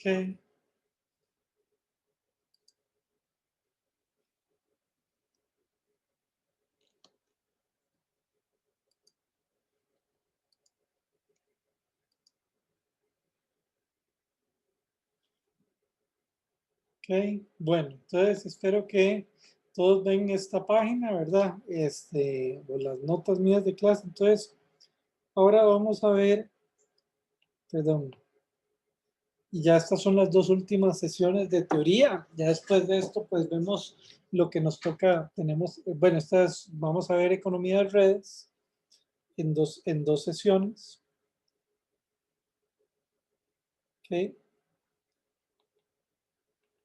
Ok. Ok, bueno, entonces espero que todos ven esta página, ¿verdad? O las notas mías de clase. Entonces, ahora vamos a ver, perdón, y ya estas son las dos últimas sesiones de teoría. Ya después de esto, pues vemos lo que nos toca. Tenemos, bueno, vamos a ver economía de redes en dos sesiones. Ok.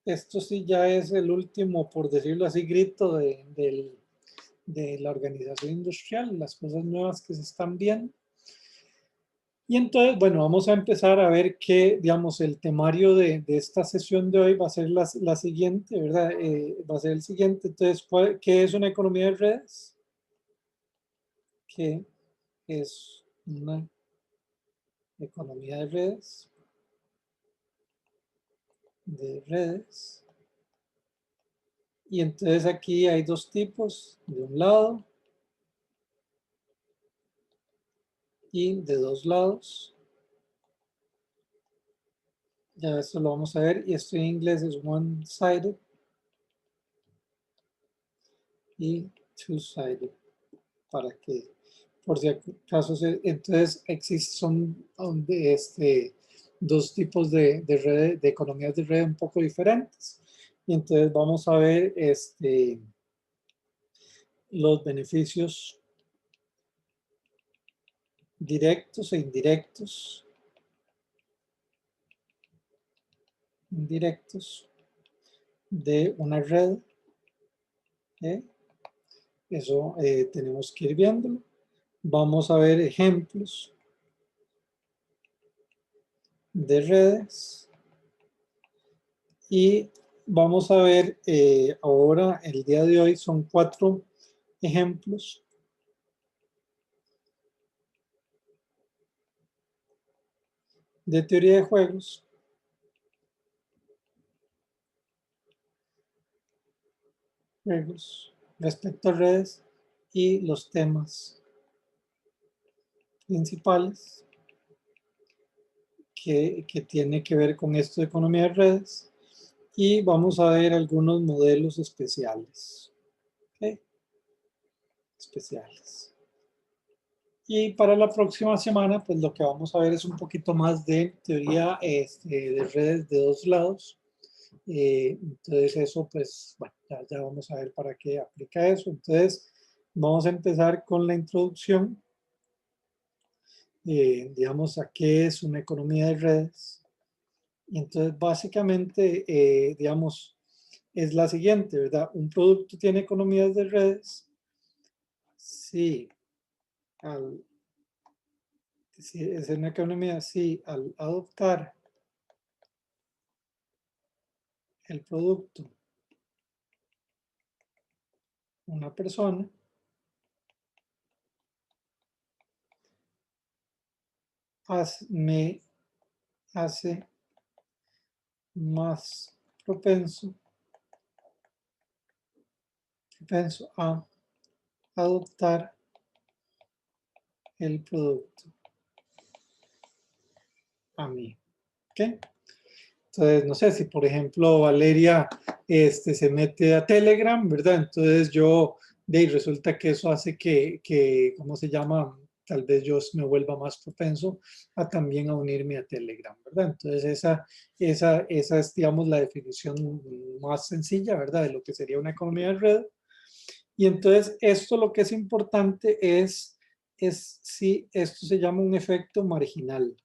Esto sí ya es el último, por decirlo así, grito de la organización industrial, las cosas nuevas que se están viendo. Y entonces, bueno, vamos a empezar a ver qué, digamos, el temario de esta sesión de hoy va a ser la siguiente, ¿verdad? Va a ser el siguiente. Entonces, ¿qué es una economía de redes? ¿Qué es una economía de redes? De redes. Y entonces aquí hay dos tipos, de un lado y de dos lados. Ya esto lo vamos a ver. Y esto en inglés es one-sided y two-sided. Para que, por si acaso, entonces son dos tipos de economías de red un poco diferentes. Y entonces vamos a ver los beneficios directos e indirectos de una red. ¿Eh? Eso tenemos que ir viéndolo. Vamos a ver ejemplos de redes y vamos a ver ahora, el día de hoy, son 4 ejemplos de teoría de juegos respecto a redes y los temas principales que tiene que ver con esto de economía de redes y vamos a ver algunos modelos especiales. ¿Okay? Especiales. Y para la próxima semana, pues lo que vamos a ver es un poquito más de teoría de redes de dos lados. Entonces eso, pues, bueno, ya vamos a ver para qué aplica eso. Entonces, vamos a empezar con la introducción. Digamos, a qué es una economía de redes. Y entonces, básicamente, digamos, es la siguiente, ¿verdad? Un producto tiene economías de redes. Sí, si es una economía, sí, al adoptar el producto una persona, me hace más propenso a adoptar el producto a mí. ¿Ok? Entonces, no sé si por ejemplo Valeria se mete a Telegram, ¿verdad? Entonces de ahí resulta que eso hace ¿cómo se llama? Tal vez yo me vuelva más propenso a también a unirme a Telegram, ¿verdad? Entonces esa es, digamos, la definición más sencilla, ¿verdad? De lo que sería una economía de red. Y entonces esto lo que es importante es si esto se llama un efecto marginal.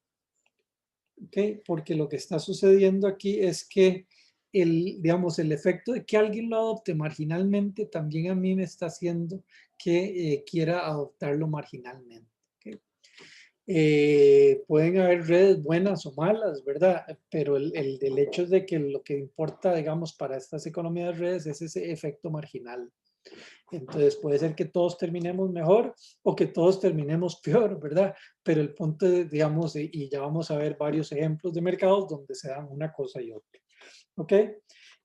¿Ok? Porque lo que está sucediendo aquí es que digamos, el efecto de que alguien lo adopte marginalmente también a mí me está haciendo que quiera adoptarlo marginalmente. ¿Ok? Pueden haber redes buenas o malas, ¿verdad? Pero el hecho es de que lo que importa, digamos, para estas economías de redes es ese efecto marginal. Entonces puede ser que todos terminemos mejor o que todos terminemos peor, ¿verdad? Pero el punto, digamos, y ya vamos a ver varios ejemplos de mercados donde se dan una cosa y otra, ¿ok?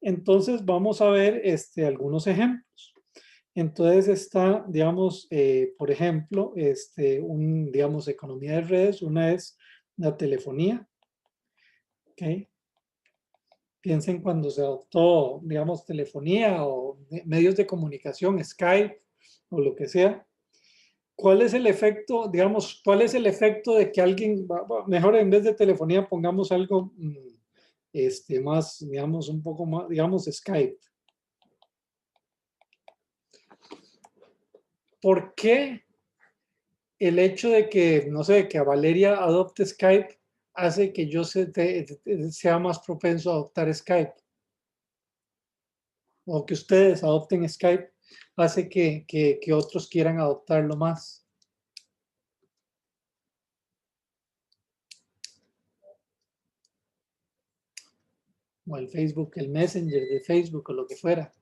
Entonces vamos a ver algunos ejemplos. Entonces está, digamos, por ejemplo, digamos, economía de redes. Una es la telefonía, ¿ok? Piensen cuando se adoptó, digamos, telefonía o medios de comunicación, Skype o lo que sea. ¿Cuál es el efecto, digamos, cuál es el efecto de que alguien, mejor en vez de telefonía pongamos algo más, digamos, un poco más, digamos, Skype? ¿Por qué el hecho de que, no sé, que a Valeria adopte Skype hace que yo sea más propenso a adoptar Skype? O que ustedes adopten Skype hace que otros quieran adoptarlo más. O el Facebook, el Messenger de Facebook o lo que fuera.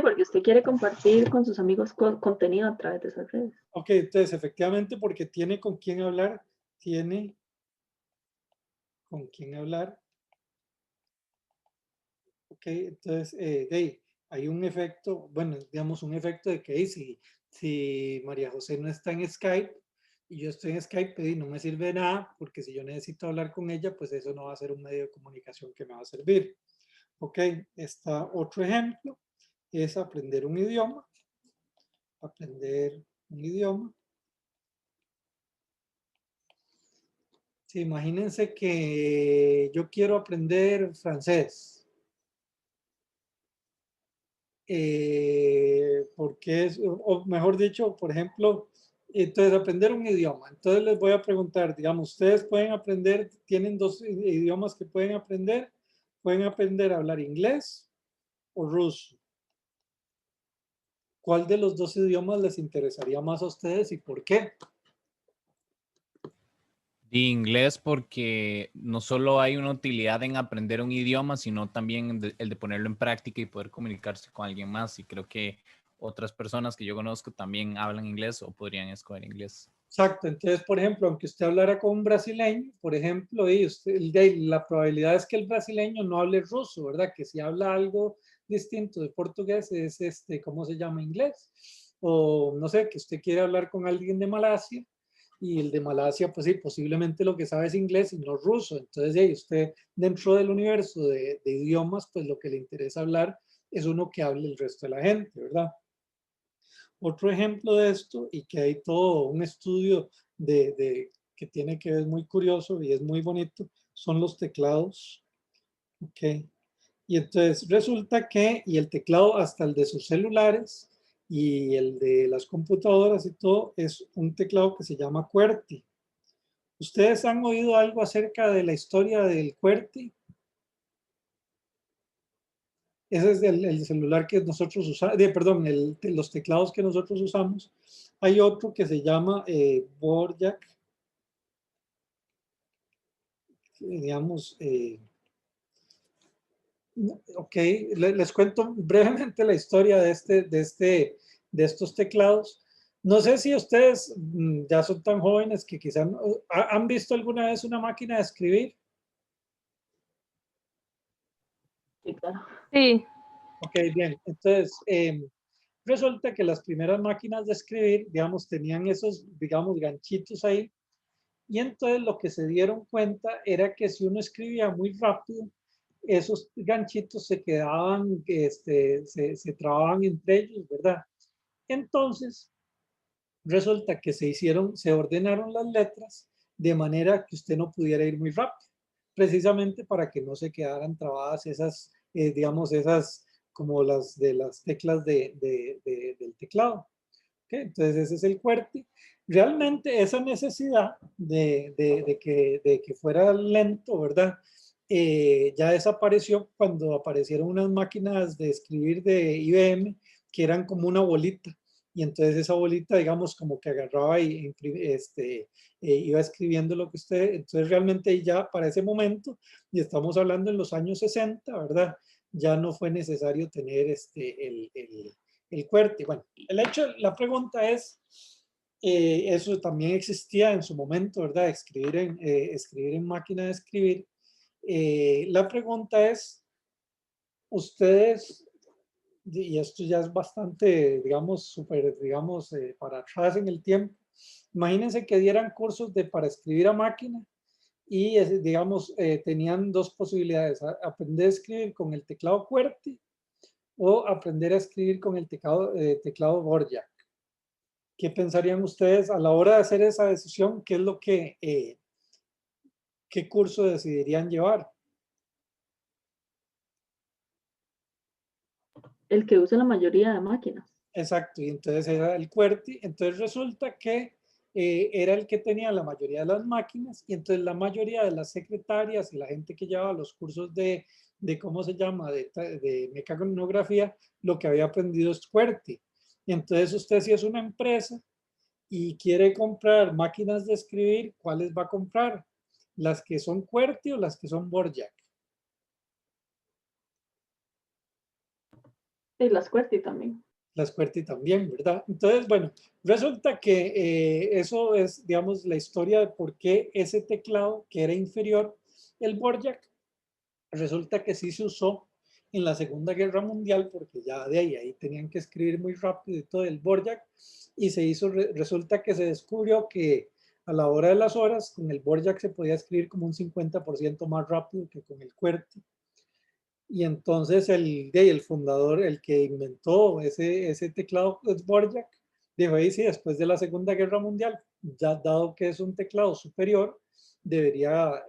Porque usted quiere compartir con sus amigos contenido a través de esas redes. Ok, entonces efectivamente porque tiene con quién hablar, tiene con quién hablar. Ok, entonces hay un efecto, bueno, digamos un efecto de que si María José no está en Skype y yo estoy en Skype, no me sirve de nada, porque si yo necesito hablar con ella, pues eso no va a ser un medio de comunicación que me va a servir. Ok, está otro ejemplo, es aprender un idioma. Aprender un idioma. Sí, imagínense que yo quiero aprender francés. Porque es, o mejor dicho, por ejemplo, entonces aprender un idioma. Entonces les voy a preguntar, digamos, ustedes pueden aprender, tienen dos idiomas que pueden aprender a hablar inglés o ruso. ¿Cuál de los dos idiomas les interesaría más a ustedes y por qué? De inglés, porque no solo hay una utilidad en aprender un idioma, sino también el de ponerlo en práctica y poder comunicarse con alguien más. Y creo que otras personas que yo conozco también hablan inglés o podrían escoger inglés. Exacto, entonces, por ejemplo, aunque usted hablara con un brasileño, por ejemplo, y la probabilidad es que el brasileño no hable ruso, ¿verdad? Que si habla algo distinto de portugués es ¿cómo se llama? Inglés. O no sé, que usted quiere hablar con alguien de Malasia y el de Malasia, pues sí, posiblemente lo que sabe es inglés y no ruso. Entonces, usted dentro del universo de idiomas, pues lo que le interesa hablar es uno que hable el resto de la gente, ¿verdad? Otro ejemplo de esto, y que hay todo un estudio que tiene que ver muy curioso y es muy bonito, son los teclados. Ok. Y entonces resulta que, y el teclado hasta el de sus celulares y el de las computadoras y todo, es un teclado que se llama QWERTY. ¿Ustedes han oído algo acerca de la historia del QWERTY? Ese es el celular que nosotros usamos, perdón, los teclados que nosotros usamos. Hay otro que se llama Borjak, digamos, ok, les cuento brevemente la historia de estos teclados. No sé si ustedes ya son tan jóvenes que quizás han visto alguna vez una máquina de escribir. Sí, claro. Sí. Ok, bien. Entonces, resulta que las primeras máquinas de escribir, digamos, tenían esos, digamos, ganchitos ahí. Y entonces lo que se dieron cuenta era que si uno escribía muy rápido, esos ganchitos se quedaban, se trababan entre ellos, ¿verdad? Entonces, resulta que se ordenaron las letras de manera que usted no pudiera ir muy rápido, precisamente para que no se quedaran trabadas esas, digamos, esas como las de las teclas del teclado. ¿Okay? Entonces ese es el QWERTY. Realmente esa necesidad de que fuera lento, ¿verdad? Ya desapareció cuando aparecieron unas máquinas de escribir de IBM que eran como una bolita. y entonces esa bolita, digamos, como que agarraba y iba escribiendo lo que usted, entonces realmente ya para ese momento, y estamos hablando en los años 60, ¿verdad? Ya no fue necesario tener el QWERTY. Bueno, el hecho, la pregunta es, eso también existía en su momento, ¿verdad? Escribir en máquina de escribir. La pregunta es, ustedes, y esto ya es bastante, digamos, súper, digamos, para atrás en el tiempo, imagínense que dieran cursos para escribir a máquina y, digamos, tenían dos posibilidades, aprender a escribir con el teclado QWERTY o aprender a escribir con el teclado Borjak. ¿Qué pensarían ustedes a la hora de hacer esa decisión? ¿Qué es lo que, qué curso decidirían llevar? El que usa la mayoría de máquinas. Exacto, y entonces era el QWERTY. Entonces resulta que era el que tenía la mayoría de las máquinas, y entonces la mayoría de las secretarias y la gente que llevaba los cursos de ¿cómo se llama?, de mecanografía, lo que había aprendido es QWERTY. Y entonces usted, si es una empresa y quiere comprar máquinas de escribir, ¿cuáles va a comprar? ¿Las que son QWERTY o las que son Borjak? Y las QWERTY también. Las QWERTY también, ¿verdad? Entonces, bueno, resulta que eso es, digamos, la historia de por qué ese teclado que era inferior, el Borjak, resulta que sí se usó en la Segunda Guerra Mundial, porque ya de ahí tenían que escribir muy rápido y todo el Borjak, y se hizo, resulta que se descubrió que a la hora de las horas, con el Borjak se podía escribir como un 50% más rápido que con el QWERTY. Y entonces el fundador, el que inventó ese teclado Borjak, dijo ahí sí, después de la Segunda Guerra Mundial, ya dado que es un teclado superior, debería,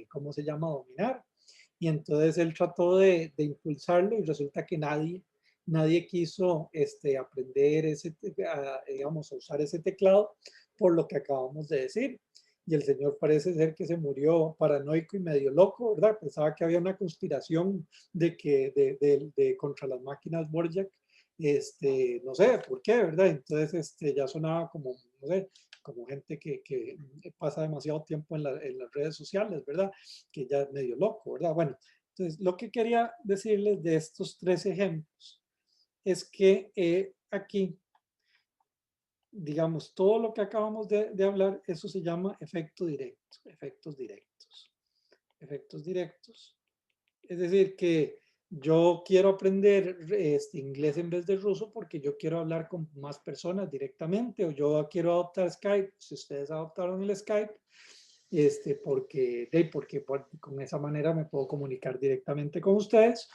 ¿cómo se llama?, dominar. Y entonces él trató de impulsarlo y resulta que nadie quiso aprender digamos, a usar ese teclado por lo que acabamos de decir. Y el señor parece ser que se murió paranoico y medio loco, ¿verdad? Pensaba que había una conspiración contra las máquinas Borjak, no sé por qué, ¿verdad? Entonces ya sonaba como, no sé, como gente que pasa demasiado tiempo en las redes sociales, ¿verdad? Que ya es medio loco, ¿verdad? Bueno, entonces lo que quería decirles de estos tres ejemplos es que aquí, digamos, todo lo que acabamos de hablar, eso se llama efecto directo, efectos directos. Efectos directos. Es decir, que yo quiero aprender inglés en vez de ruso porque yo quiero hablar con más personas directamente, o yo quiero adoptar Skype, si ustedes adoptaron el Skype, porque con esa manera me puedo comunicar directamente con ustedes,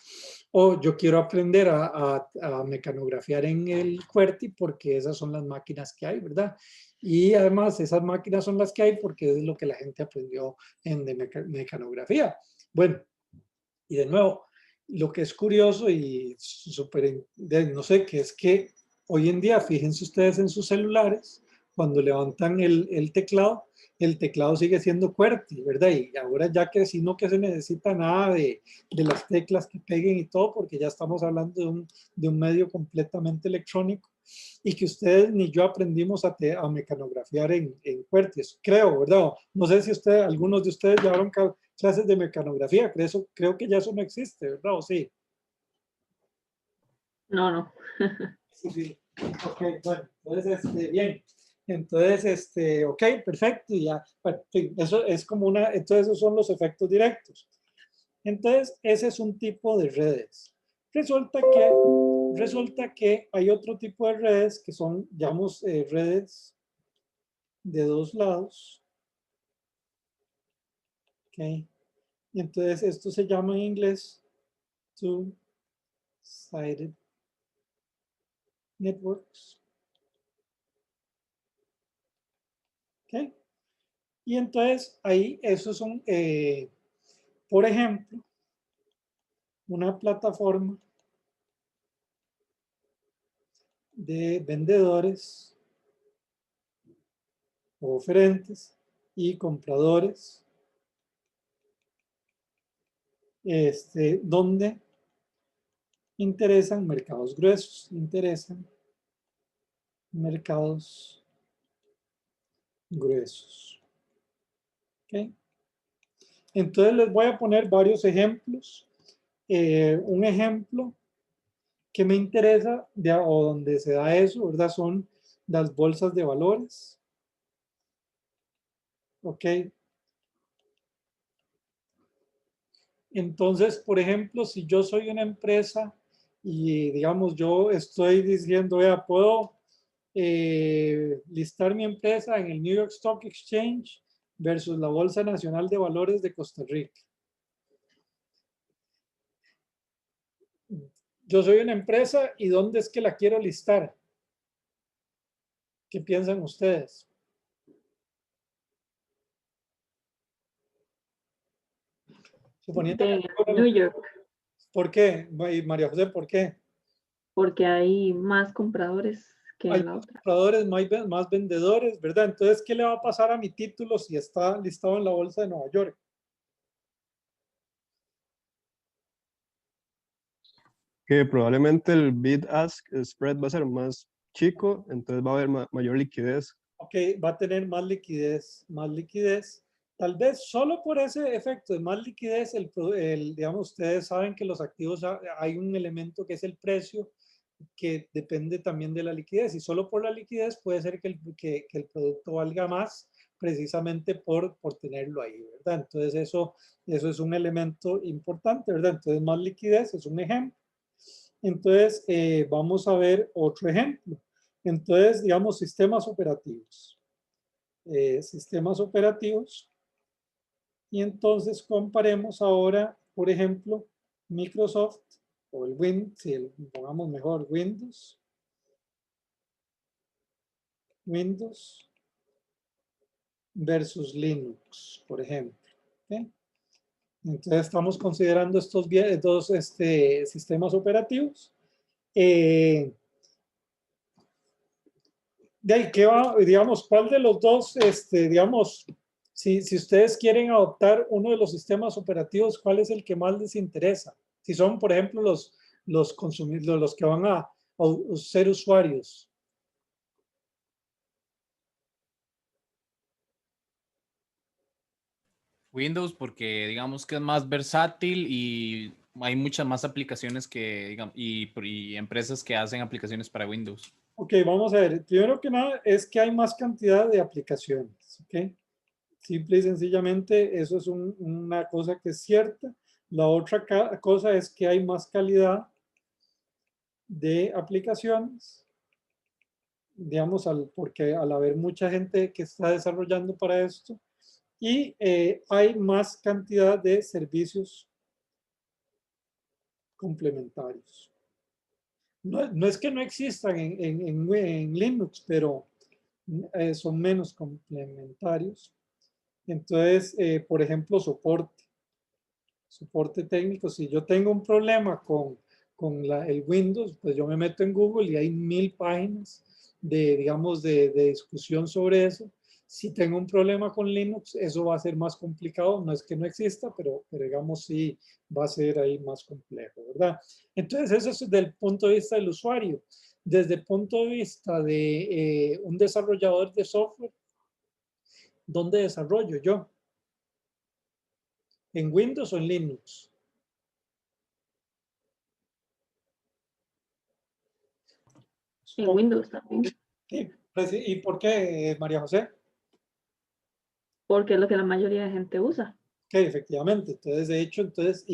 o yo quiero aprender a mecanografiar en el QWERTY porque esas son las máquinas que hay, ¿verdad? Y además esas máquinas son las que hay porque es lo que la gente aprendió en mecanografía. Bueno, y de nuevo, lo que es curioso y súper, no sé, que es que hoy en día, fíjense ustedes en sus celulares, cuando levantan el teclado sigue siendo QWERTY, ¿verdad? Y ahora ya que si no que se necesita nada de las teclas que peguen y todo, porque ya estamos hablando de un medio completamente electrónico, y que ustedes ni yo aprendimos a mecanografiar en QWERTY, creo, ¿verdad? No sé si algunos de ustedes llevaron clases de mecanografía, creo que ya eso no existe, ¿verdad? ¿O sí? No, no. Sí, sí. Ok, bueno, entonces, bien. Entonces, ok, perfecto, ya. Bueno, sí, eso es como entonces esos son los efectos directos. Entonces, ese es un tipo de redes. Resulta que hay otro tipo de redes que son, digamos, redes de dos lados. Ok. Y entonces, esto se llama en inglés two-sided networks. ¿Ok? Y entonces ahí esos son, por ejemplo, una plataforma de vendedores, oferentes y compradores, donde interesan mercados gruesos, interesan mercados gruesos. ¿Okay? Entonces les voy a poner varios ejemplos. Un ejemplo que me interesa o donde se da eso, ¿verdad? Son las bolsas de valores. ¿Ok? Entonces, por ejemplo, si yo soy una empresa y, digamos, yo estoy diciendo, vea, puedo listar mi empresa en el New York Stock Exchange versus la Bolsa Nacional de Valores de Costa Rica. Yo soy una empresa y ¿dónde es que la quiero listar? ¿Qué piensan ustedes? Suponiendo En que, New York, ¿por qué? María José, ¿por qué? porque hay más compradores que Hay en la más otra. compradores, más vendedores, ¿verdad? Entonces, ¿qué le va a pasar a mi título si está listado en la bolsa de Nueva York? Que probablemente el bid-ask spread va a ser más chico, entonces va a haber mayor liquidez. Ok, va a tener más liquidez, más liquidez. Tal vez solo por ese efecto de más liquidez, digamos, ustedes saben que los activos, hay un elemento que es el precio, que depende también de la liquidez, y solo por la liquidez puede ser que el producto valga más precisamente por tenerlo ahí, ¿verdad? Entonces eso es un elemento importante, ¿verdad? Entonces más liquidez es un ejemplo. Entonces vamos a ver otro ejemplo. Entonces, digamos, sistemas operativos. Sistemas operativos. Y entonces comparemos ahora, por ejemplo, Microsoft o el Windows, si pongamos mejor Windows versus Linux, por ejemplo. ¿Okay? Entonces estamos considerando estos dos sistemas operativos. De ahí, ¿qué va? Digamos, ¿cuál de los dos, digamos, si ustedes quieren adoptar uno de los sistemas operativos, ¿cuál es el que más les interesa? Si son, por ejemplo, los consumidores, los que van a ser usuarios. Windows porque digamos que es más versátil y hay muchas más aplicaciones que, digamos, y empresas que hacen aplicaciones para Windows. Ok, vamos a ver. Primero que nada es que hay más cantidad de aplicaciones. Ok. Simple y sencillamente, eso es una cosa que es cierta. La otra cosa es que hay más calidad de aplicaciones, digamos, porque al haber mucha gente que está desarrollando para esto, y hay más cantidad de servicios complementarios. No es que no existan en Linux, pero son menos complementarios. Entonces, por ejemplo, soporte técnico. Si yo tengo un problema con el Windows, pues yo me meto en Google y hay 1000 páginas digamos, de discusión sobre eso. Si tengo un problema con Linux, eso va a ser más complicado. No es que no exista, pero digamos sí va a ser ahí más complejo, ¿verdad? Entonces, eso es desde el punto de vista del usuario. Desde el punto de vista de un desarrollador de software, ¿dónde desarrollo yo? ¿En Windows o en Linux? En Windows también, Sí, pues, ¿y por qué, María José? porque es lo que la mayoría de gente usa. Que efectivamente, entonces de hecho, entonces,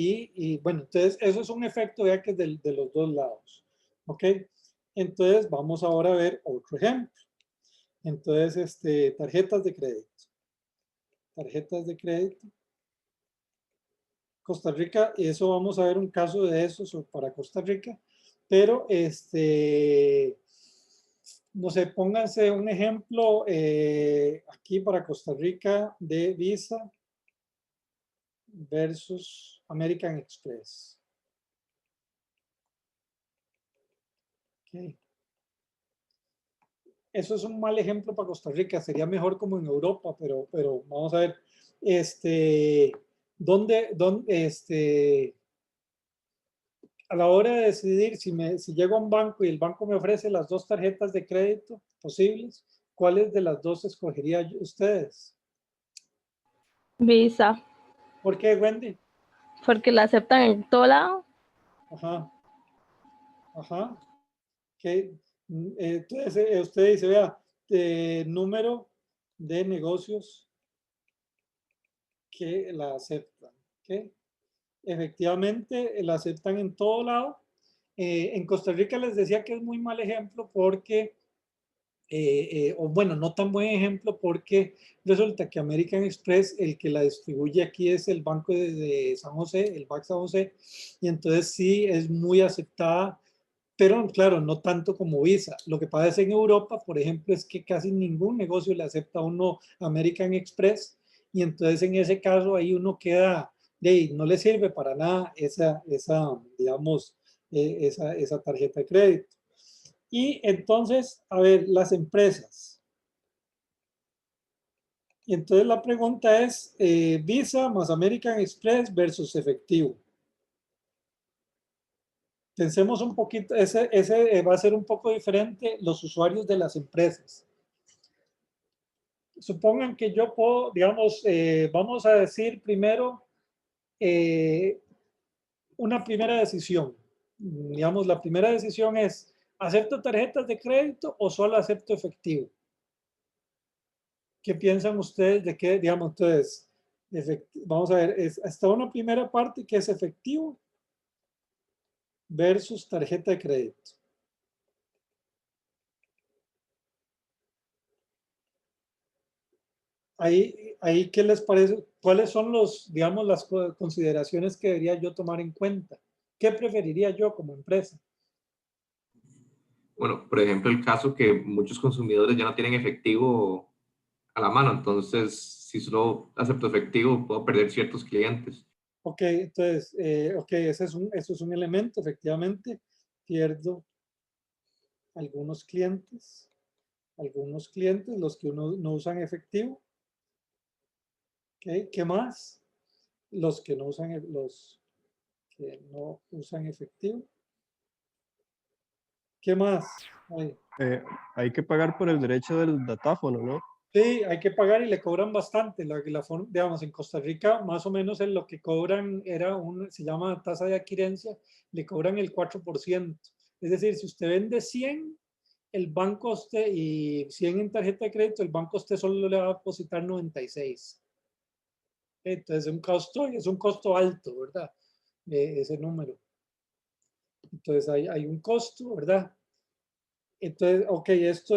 bueno, entonces eso es un efecto ya que es de los dos lados, ¿ok? Entonces vamos ahora a ver otro ejemplo. Entonces, tarjetas de crédito. Tarjetas de crédito. Costa Rica, y eso vamos a ver un caso de eso para Costa Rica, pero no sé, pónganse un ejemplo aquí para Costa Rica de Visa versus American Express. Okay. Eso es un mal ejemplo para Costa Rica, sería mejor como en Europa, pero vamos a ver, ¿dónde, a la hora de decidir si llego a un banco y el banco me ofrece las 2 tarjetas de crédito posibles, ¿cuáles de las 2 escogería ustedes? Visa, ¿Por qué, Wendy? porque la aceptan en todo lado. Ajá. Ajá. Okay. Entonces, usted dice, vea, número de negocios que la aceptan. ¿Okay? Efectivamente, la aceptan en todo lado. En Costa Rica les decía que es muy mal ejemplo porque, o bueno, no tan buen ejemplo porque resulta que American Express, el que la distribuye aquí es el Banco de San José, el BAC San José, y entonces sí es muy aceptada, pero claro, no tanto como Visa. Lo que pasa en Europa, por ejemplo, es que casi ningún negocio le acepta a uno American Express y entonces en ese caso ahí uno queda, no le sirve para nada digamos, esa tarjeta de crédito. Y entonces, a ver, las empresas. Y entonces la pregunta es, Visa más American Express versus efectivo. Pensemos un poquito, ese va a ser un poco diferente los usuarios de las empresas. Supongan que yo puedo, digamos, vamos a decir primero una primera decisión. Digamos, la primera decisión es, ¿acepto tarjetas de crédito o solo acepto efectivo? ¿Qué piensan ustedes de qué, digamos, entonces, vamos a ver, está una primera parte que es efectivo versus tarjeta de crédito. Ahí, ¿qué les parece? ¿Cuáles son digamos, las consideraciones que debería yo tomar en cuenta? ¿Qué preferiría yo como empresa? Bueno, por ejemplo, el caso que muchos consumidores ya no tienen efectivo a la mano, entonces si solo acepto efectivo puedo perder ciertos clientes. Ok, entonces, eso es un elemento, efectivamente, pierdo algunos clientes, los que no usan efectivo. Okay, ¿qué más? Los que no usan efectivo. ¿Qué más? Hay que pagar por el derecho del datáfono, ¿no? Sí, hay que pagar y le cobran bastante. Digamos, en Costa Rica, más o menos en lo que cobran se llama tasa de adquirencia, le cobran el 4%. Es decir, si usted vende 100, el banco y 100 en tarjeta de crédito, el banco solo le va a depositar 96. Entonces es un costo alto, ¿verdad? Ese número. Entonces hay un costo, ¿verdad? Entonces, ok, esto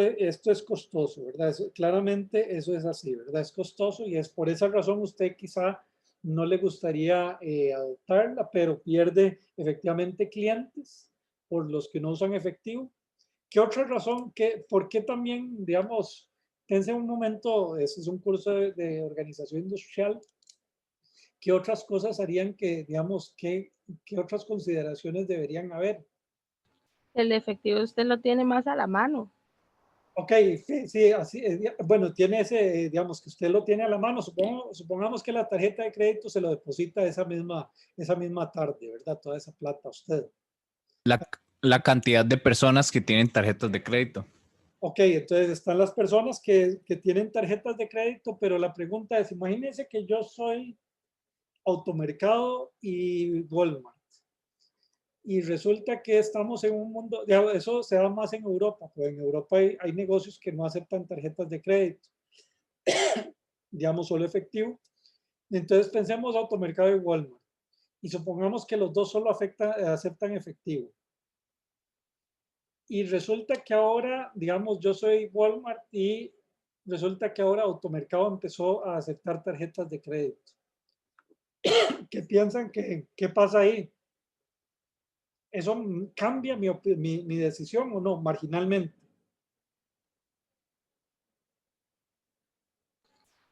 es costoso, ¿verdad? Claramente eso es así, ¿verdad? Es costoso y es por esa razón usted quizá no le gustaría adoptarla, pero pierde efectivamente clientes por los que no usan efectivo. ¿Qué otra razón? ¿Por qué también, digamos, pense un momento, ese es un curso de organización industrial, ¿qué otras cosas harían que, digamos, qué otras consideraciones deberían haber? El efectivo usted lo tiene más a la mano. Ok, sí, así, bueno, tiene ese, digamos, que usted lo tiene a la mano. Supongamos que la tarjeta de crédito se lo deposita esa misma tarde, ¿verdad? Toda esa plata a usted. La cantidad de personas que tienen tarjetas de crédito. Ok, entonces están las personas que tienen tarjetas de crédito, pero la pregunta es, imagínense que yo soy Automercado y Walmart. Y resulta que estamos en un mundo, eso se da más en Europa, pues en Europa hay negocios que no aceptan tarjetas de crédito, digamos solo efectivo. Entonces pensemos Automercado y Walmart y supongamos que los dos solo aceptan efectivo. Y resulta que ahora, digamos, yo soy Walmart y resulta que ahora Automercado empezó a aceptar tarjetas de crédito. ¿Qué piensan qué pasa ahí? ¿Eso cambia mi decisión o no, marginalmente?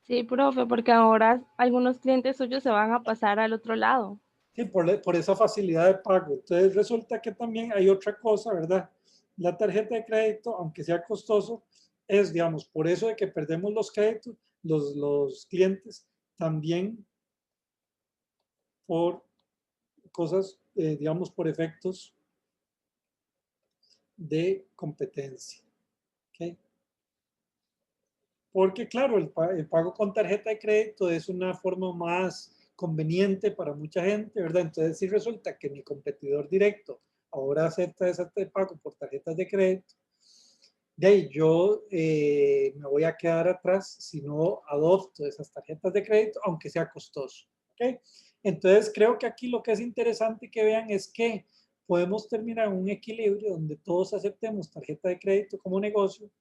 Sí, profe, porque ahora algunos clientes suyos se van a pasar al otro lado. Sí, por esa facilidad de pago. Entonces resulta que también hay otra cosa, ¿verdad? La tarjeta de crédito, aunque sea costoso, es, digamos, por eso de que perdemos los créditos, los clientes, también cosas, digamos, por efectos de competencia. ¿Okay? Porque, claro, el pago con tarjeta de crédito es una forma más conveniente para mucha gente, ¿verdad? Entonces, si resulta que mi competidor directo ahora acepta ese pago por tarjetas de crédito, de ahí yo me voy a quedar atrás si no adopto esas tarjetas de crédito, aunque sea costoso. ¿Okay? Entonces, creo que aquí lo que es interesante que vean es que podemos terminar en un equilibrio donde todos aceptemos tarjeta de crédito como negocio,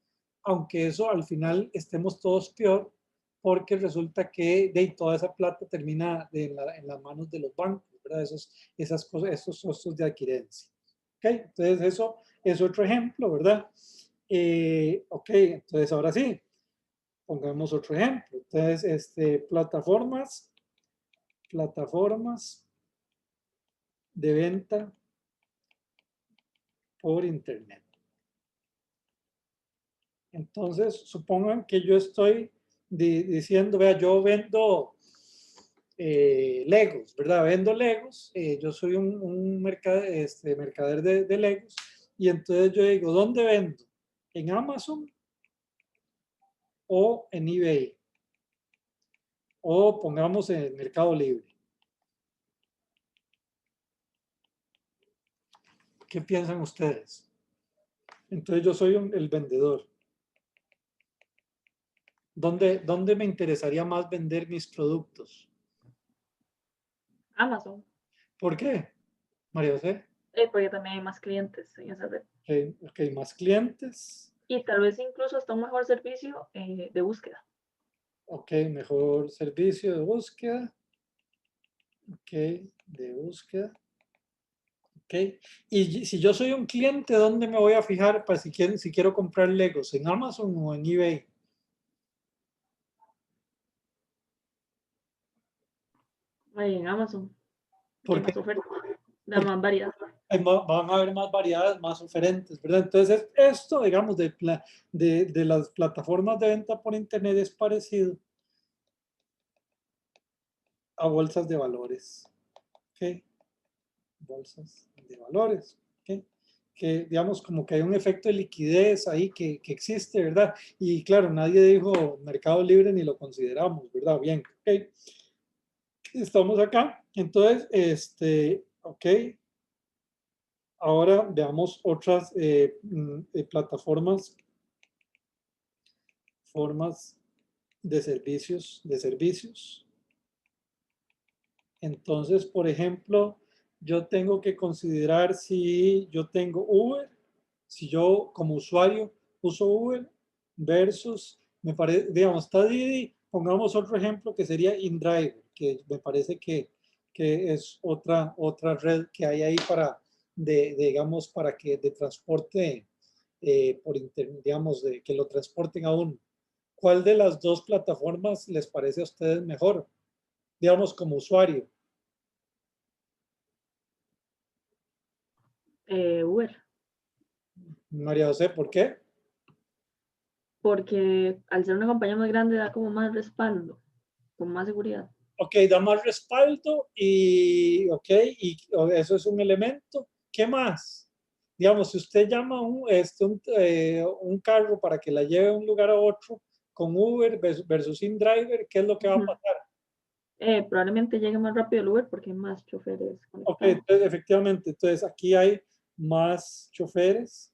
aunque eso al final estemos todos peor, porque resulta que de toda esa plata termina en las manos de los bancos, ¿verdad? Esas cosas, esos costos de adquirencia. ¿Ok? Entonces, eso es otro ejemplo, ¿verdad? Ok, entonces ahora sí, pongamos otro ejemplo. Entonces, plataformas de venta por internet. Entonces, supongan que yo estoy diciendo, vea, yo vendo Legos, ¿verdad? Vendo Legos, yo soy un mercader de Legos, y entonces yo digo, ¿dónde vendo? ¿En Amazon o en eBay? O pongamos en el Mercado Libre. ¿Qué piensan ustedes? Entonces yo soy el vendedor. ¿Dónde me interesaría más vender mis productos? Amazon, ¿Por qué, María José? porque también hay más clientes en esa red. Ok, más clientes. Y tal vez incluso hasta un mejor servicio de búsqueda. Ok, mejor servicio de búsqueda. Ok, de búsqueda. Ok, y si yo soy un cliente, ¿dónde me voy a fijar para si quiero comprar Legos? ¿En Amazon o en eBay? En Amazon, hay ¿Por qué? más ofertas, da Porque más variedad. van a haber más variedades, más oferentes, ¿verdad? Entonces, esto, digamos, de las plataformas de venta por internet es parecido a bolsas de valores. ¿Ok? Bolsas de valores. ¿Ok? Que, digamos, como que hay un efecto de liquidez ahí que existe, ¿verdad? Y claro, nadie dijo Mercado Libre ni lo consideramos, ¿verdad? Bien, ¿ok? Estamos acá. Entonces, ok. Ahora veamos otras plataformas, formas de servicios. Entonces, por ejemplo, yo tengo que considerar si yo tengo Uber, si yo como usuario uso Uber versus, me parece, digamos, está Didi, pongamos otro ejemplo que sería InDriver, que me parece que es otra red que hay ahí para, digamos, para que de transporte por internet, digamos, de que lo transporten a uno. ¿Cuál de las dos plataformas les parece a ustedes mejor? Digamos, como usuario. Uber, María José, ¿por qué? porque al ser una compañía más grande da como más respaldo, con más seguridad. Ok, da más respaldo ok, y eso es un elemento. ¿Qué más? Digamos, si usted llama un carro para que la lleve de un lugar a otro con Uber versus InDriver, ¿qué es lo que va a pasar? Probablemente llegue más rápido el Uber porque hay más choferes Ok, conectados. entonces, efectivamente, entonces aquí hay más choferes,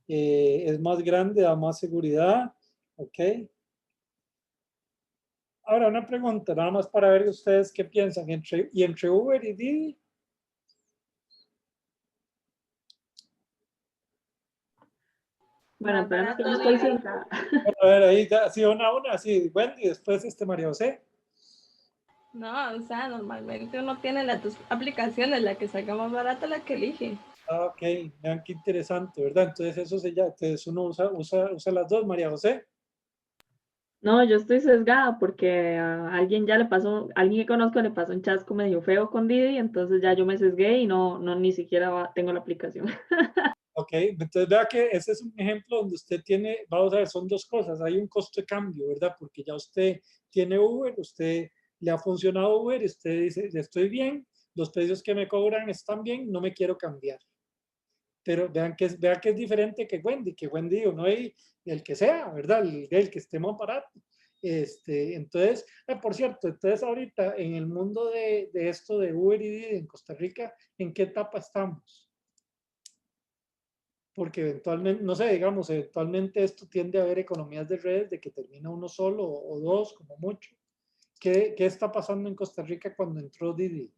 es más grande, da más seguridad, ok. Ahora una pregunta, nada más para ver ustedes qué piensan, entre Uber y Didi. Bueno, el problema es que yo estoy sentada. A ver, ahí, así una, así, Wendy, después María José. No, o sea, normalmente uno tiene las dos aplicaciones, la que salga más barata, la que elige. Ah, ok, vean qué interesante, ¿verdad? Entonces entonces uno usa las dos, María José. No, yo estoy sesgada porque a alguien ya le pasó, alguien que conozco le pasó un chasco medio feo con Didi, entonces ya yo me sesgué y no ni siquiera tengo la aplicación. Ok, entonces vea que ese es un ejemplo donde usted tiene, vamos a ver, son dos cosas, hay un costo de cambio, ¿verdad? Porque ya usted tiene Uber, usted le ha funcionado Uber, y usted dice, ya estoy bien, los precios que me cobran están bien, no me quiero cambiar. Pero vean que es diferente que Wendy uno hay el que sea, ¿verdad? El que esté más barato. Entonces, por cierto, entonces ahorita en el mundo de esto de Uber y Didi en Costa Rica, ¿en qué etapa estamos? Porque eventualmente, no sé, digamos, eventualmente esto tiende a haber economías de redes de que termina uno solo o dos, como mucho. ¿Qué está pasando en Costa Rica cuando entró Didi?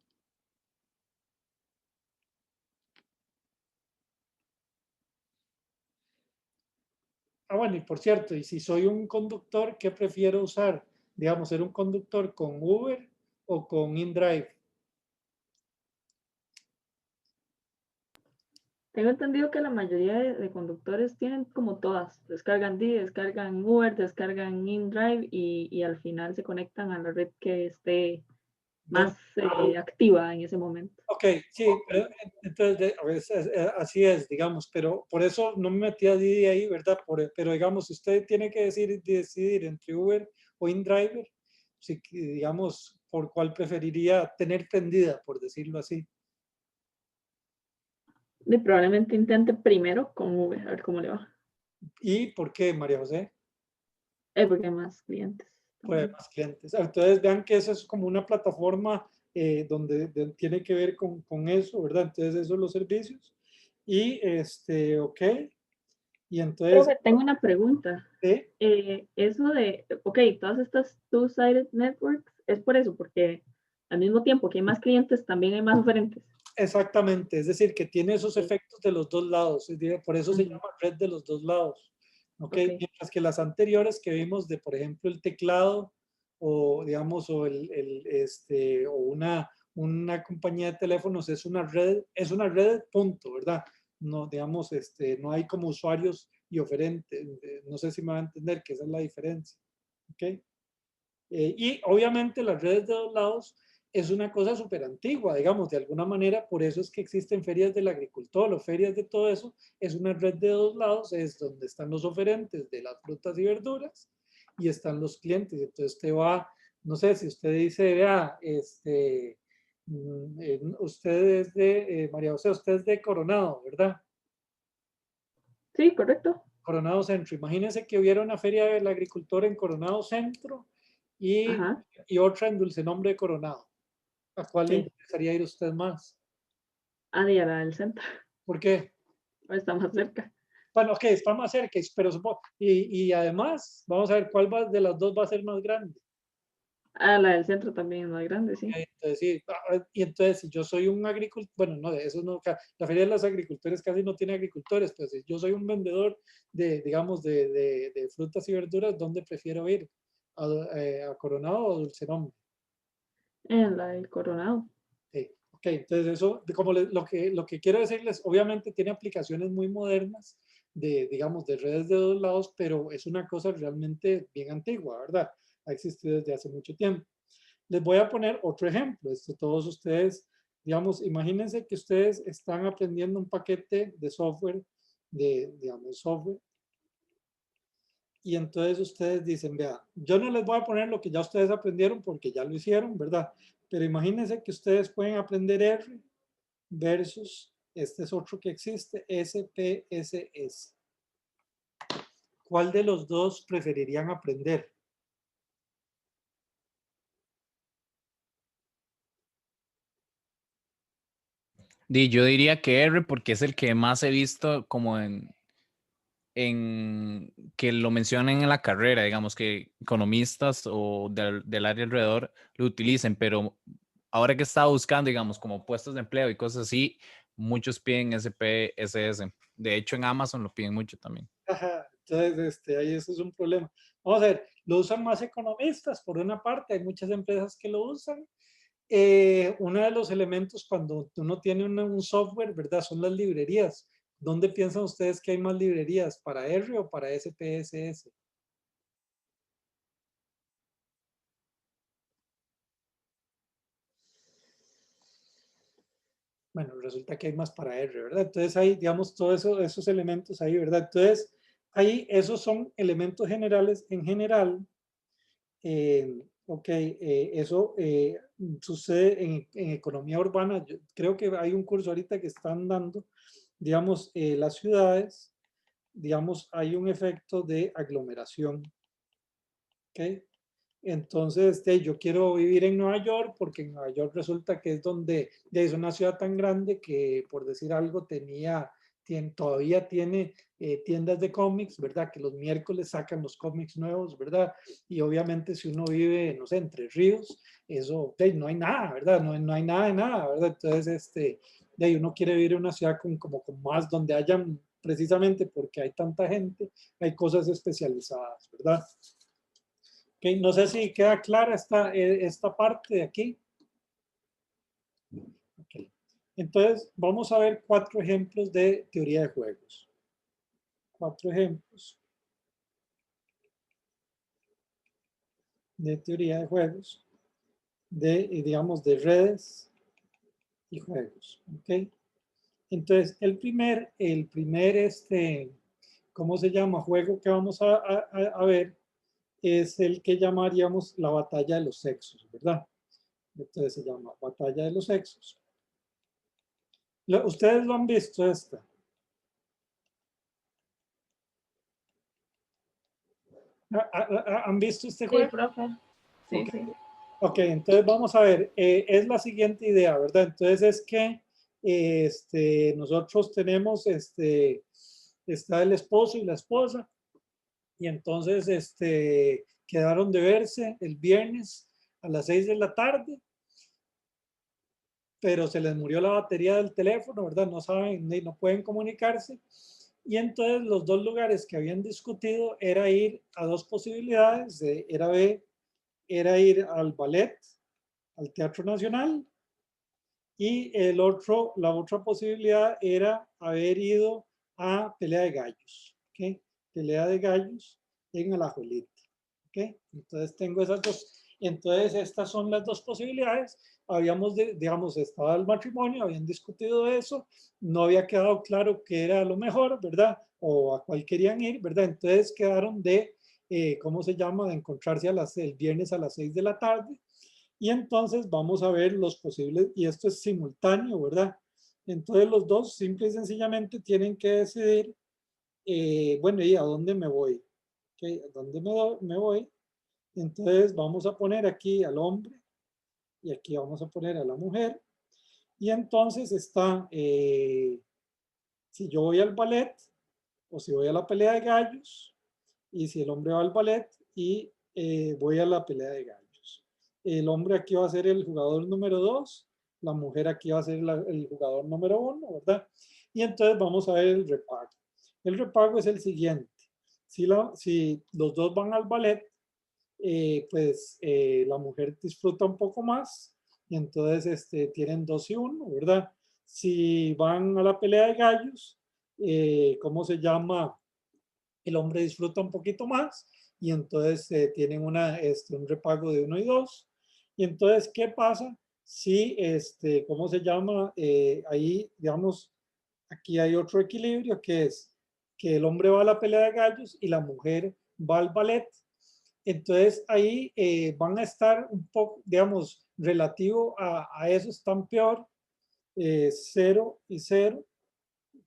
Ah, bueno, y por cierto, y si soy un conductor, ¿qué prefiero usar? Digamos, ser un conductor con Uber o con InDrive. Tengo entendido que la mayoría de conductores tienen como todas, descargan Didi, descargan Uber, descargan InDrive y al final se conectan a la red que esté más activa en ese momento. Ok, sí, pero, entonces a veces, así es, digamos, pero por eso no me metí a Didi ahí, ¿verdad? Pero digamos, si usted tiene que decidir entre Uber o InDriver, si, digamos, ¿por cuál preferiría tener prendida, por decirlo así? Y probablemente intente primero con Uber, a ver cómo le va. ¿Y por qué, María José? Porque hay más clientes. Pues más clientes. Entonces vean que eso es como una plataforma donde tiene que ver con eso, ¿verdad? Entonces esos son los servicios. Y ok. Y entonces, Profe, tengo una pregunta. ¿sí? Eso de, ok, todas estas two-sided networks, es por eso, porque al mismo tiempo que hay más clientes, también hay más oferentes. Exactamente, es decir, que tiene esos efectos de los dos lados, por eso se Ujú. llama red de los dos lados, ¿ok? Ok. Mientras que las anteriores que vimos de, por ejemplo, el teclado o, digamos, o, o una compañía de teléfonos es una red, punto, ¿verdad? No, digamos, no hay como usuarios y oferentes, no sé si me va a entender que esa es la diferencia, ¿ok? Y obviamente las redes de dos lados es una cosa súper antigua, digamos, de alguna manera, por eso es que existen ferias del agricultor o ferias de todo eso, es una red de dos lados, es donde están los oferentes de las frutas y verduras y están los clientes. Entonces usted va, no sé, si usted dice, vea, usted es de, María José, usted es de Coronado, ¿verdad? Sí, correcto. Coronado Centro. Imagínense que hubiera una feria del agricultor en Coronado Centro y, Ajá, y otra en Dulce Nombre de Coronado. ¿A cuál le sí. interesaría ir usted más? A la del centro, ¿Por qué? o está más cerca. Bueno, ok, está más cerca, pero y además, vamos a ver cuál de las dos va a ser más grande. La del centro también es más grande, sí. Entonces, sí, y entonces, si yo soy un agricultor, bueno, no, de eso no, la feria de los agricultores casi no tiene agricultores, pero si yo soy un vendedor digamos, de frutas y verduras, ¿dónde prefiero ir? ¿A Coronado o Dulce Nombre? En la del Coronado. Sí. Ok, entonces eso, como lo que quiero decirles, obviamente tiene aplicaciones muy modernas digamos, de redes de dos lados, pero es una cosa realmente bien antigua, ¿verdad? Ha existido desde hace mucho tiempo. Les voy a poner otro ejemplo. Todos ustedes, digamos, imagínense que ustedes están aprendiendo un paquete de software, digamos, software, y entonces ustedes dicen, vea, yo no les voy a poner lo que ya ustedes aprendieron porque ya lo hicieron, ¿verdad? Pero imagínense que ustedes pueden aprender R versus, este es otro que existe, SPSS. ¿Cuál de los dos preferirían aprender? Yo diría que R porque es el que más he visto como en que lo mencionen en la carrera, digamos que economistas o del área alrededor lo utilicen, pero ahora que estaba buscando, digamos, como puestos de empleo y cosas así, muchos piden SPSS. De hecho, en Amazon lo piden mucho también. Ajá, entonces, ahí eso es un problema. Vamos a ver, lo usan más economistas, por una parte, hay muchas empresas que lo usan. Uno de los elementos cuando uno tiene un software, ¿verdad? Son las librerías. ¿Dónde piensan ustedes que hay más librerías? ¿Para R o para SPSS? Bueno, resulta que hay más para R, ¿verdad? Entonces hay, digamos, todos esos elementos ahí, ¿verdad? Entonces, ahí esos son elementos generales. En general, Ok, eso sucede en economía urbana. Yo creo que hay un curso ahorita que están dando, digamos, las ciudades, digamos, hay un efecto de aglomeración. Ok, entonces yo quiero vivir en Nueva York porque en Nueva York resulta que es donde es una ciudad tan grande que, por decir algo, todavía tiene tiendas de cómics, ¿verdad? Que los miércoles sacan los cómics nuevos, ¿verdad? Y obviamente si uno vive, no sé, entre ríos, eso, no hay nada, ¿verdad? No hay nada de nada, ¿verdad? Entonces, uno quiere vivir en una ciudad como con más, donde hayan, precisamente porque hay tanta gente, hay cosas especializadas, ¿verdad? Okay, no sé si queda clara esta parte de aquí. Okay. Entonces, vamos a ver 4 ejemplos de teoría de juegos. 4 ejemplos de teoría de juegos, digamos, de redes y juegos. ¿Ok? Entonces, el primer ¿cómo se llama? Juego que vamos a ver es el que llamaríamos la batalla de los sexos, ¿verdad? Entonces se llama batalla de los sexos. ¿Ustedes lo han visto esta? ¿Han visto este Sí, juego? profe. Sí, Ok, sí. ok, entonces vamos a ver, es la siguiente idea, ¿verdad? Entonces es que nosotros tenemos, está el esposo y la esposa, y entonces quedaron de verse el viernes a las 6 de la tarde, pero se les murió la batería del teléfono, ¿verdad? No saben, no pueden comunicarse. Y entonces los dos lugares que habían discutido era ir a 2 posibilidades, era ir al ballet, al Teatro Nacional, y la otra posibilidad era haber ido a pelea de gallos, ¿ok? Pelea de gallos en Alajuelita, ¿ok? Entonces tengo esas dos. Entonces estas son las 2 posibilidades. Digamos, estaba el matrimonio, habían discutido eso, no había quedado claro qué era lo mejor, ¿verdad? O a cuál querían ir, ¿verdad? Entonces quedaron ¿cómo se llama? De encontrarse el viernes a las 6 de la tarde. Y entonces vamos a ver los posibles, y esto es simultáneo, ¿verdad? Entonces los dos simple y sencillamente tienen que decidir, bueno, ¿y a dónde me voy? ¿Okay? ¿A dónde me voy? Entonces vamos a poner aquí al hombre y aquí vamos a poner a la mujer. Y entonces está, si yo voy al ballet o si voy a la pelea de gallos, y si el hombre va al ballet y voy a la pelea de gallos. El hombre aquí va a ser el jugador número 2, la mujer aquí va a ser el jugador número 1, ¿verdad? Y entonces vamos a ver el repago. El repago es el siguiente. Si los dos van al ballet, pues la mujer disfruta un poco más y entonces tienen 2 y 1, ¿verdad? Si van a la pelea de gallos, ¿cómo se llama? El hombre disfruta un poquito más y entonces tienen un repago de 1 y 2. Y entonces, ¿qué pasa? Si, ¿cómo se llama? Ahí, digamos, aquí hay otro equilibrio que es que el hombre va a la pelea de gallos y la mujer va al ballet. Entonces ahí van a estar un poco, digamos, relativo a eso están peor, 0 y 0,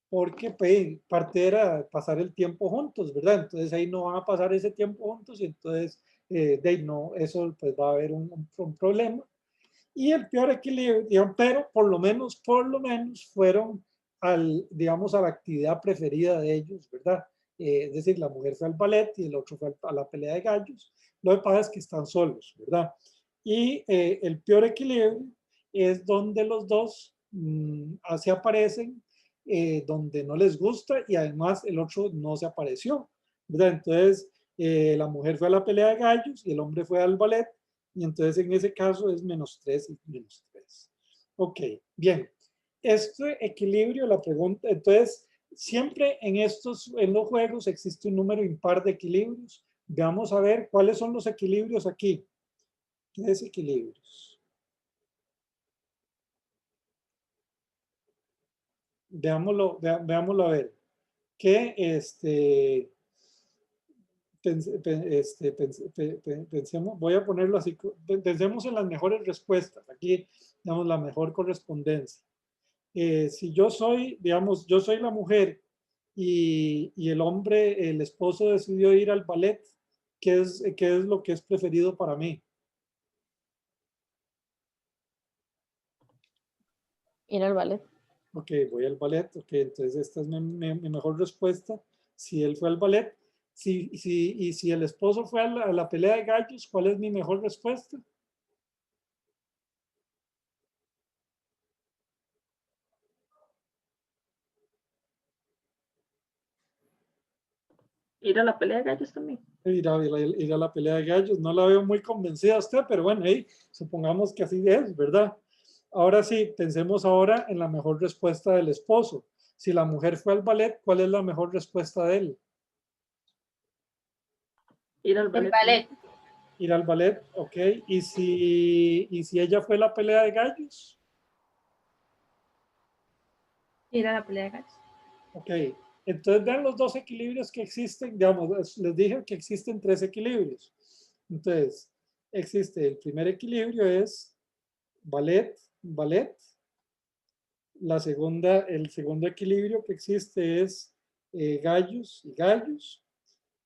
porque pues, parte era pasar el tiempo juntos, ¿verdad? Entonces ahí no van a pasar ese tiempo juntos y entonces no, eso pues va a haber un problema. Y el peor equilibrio, digamos, pero por lo menos fueron digamos, a la actividad preferida de ellos, ¿verdad? Es decir, la mujer fue al ballet y el otro fue a la pelea de gallos. Lo que pasa es que están solos, ¿verdad? Y el peor equilibrio es donde los dos se aparecen, donde no les gusta y además el otro no se apareció, ¿verdad? Entonces, la mujer fue a la pelea de gallos y el hombre fue al ballet y entonces en ese caso es -3 y -3. Ok, bien. Este equilibrio, la pregunta, entonces siempre en los juegos existe un número impar de equilibrios. Vamos a ver cuáles son los equilibrios aquí. ¿Qué desequilibrios? Veámoslo a ver. ¿Qué pensemos, voy a ponerlo así, pensemos en las mejores respuestas. Aquí, digamos, la mejor correspondencia. Si yo soy, digamos, yo soy la mujer y el hombre, el esposo decidió ir al ballet, qué es lo que es preferido para mí? Ir al ballet. Ok, voy al ballet. Ok, entonces esta es mi mejor respuesta. Si él fue al ballet, y si el esposo fue a la pelea de gallos, ¿cuál es mi mejor respuesta? Ir a la pelea de gallos también. Ir a la pelea de gallos. No la veo muy convencida a usted, pero bueno, ahí supongamos que así es, ¿verdad? Ahora sí, pensemos ahora en la mejor respuesta del esposo. Si la mujer fue al ballet, ¿cuál es la mejor respuesta de él? Ir al El ballet. ballet. Ir al ballet, ok. ¿Y si ella fue a la pelea de gallos? Ir a la pelea de gallos. Ok. Entonces vean los dos equilibrios que existen. Digamos, les dije que existen 3 equilibrios. Entonces, existe el primer equilibrio es ballet, ballet. El segundo equilibrio que existe es gallos y gallos.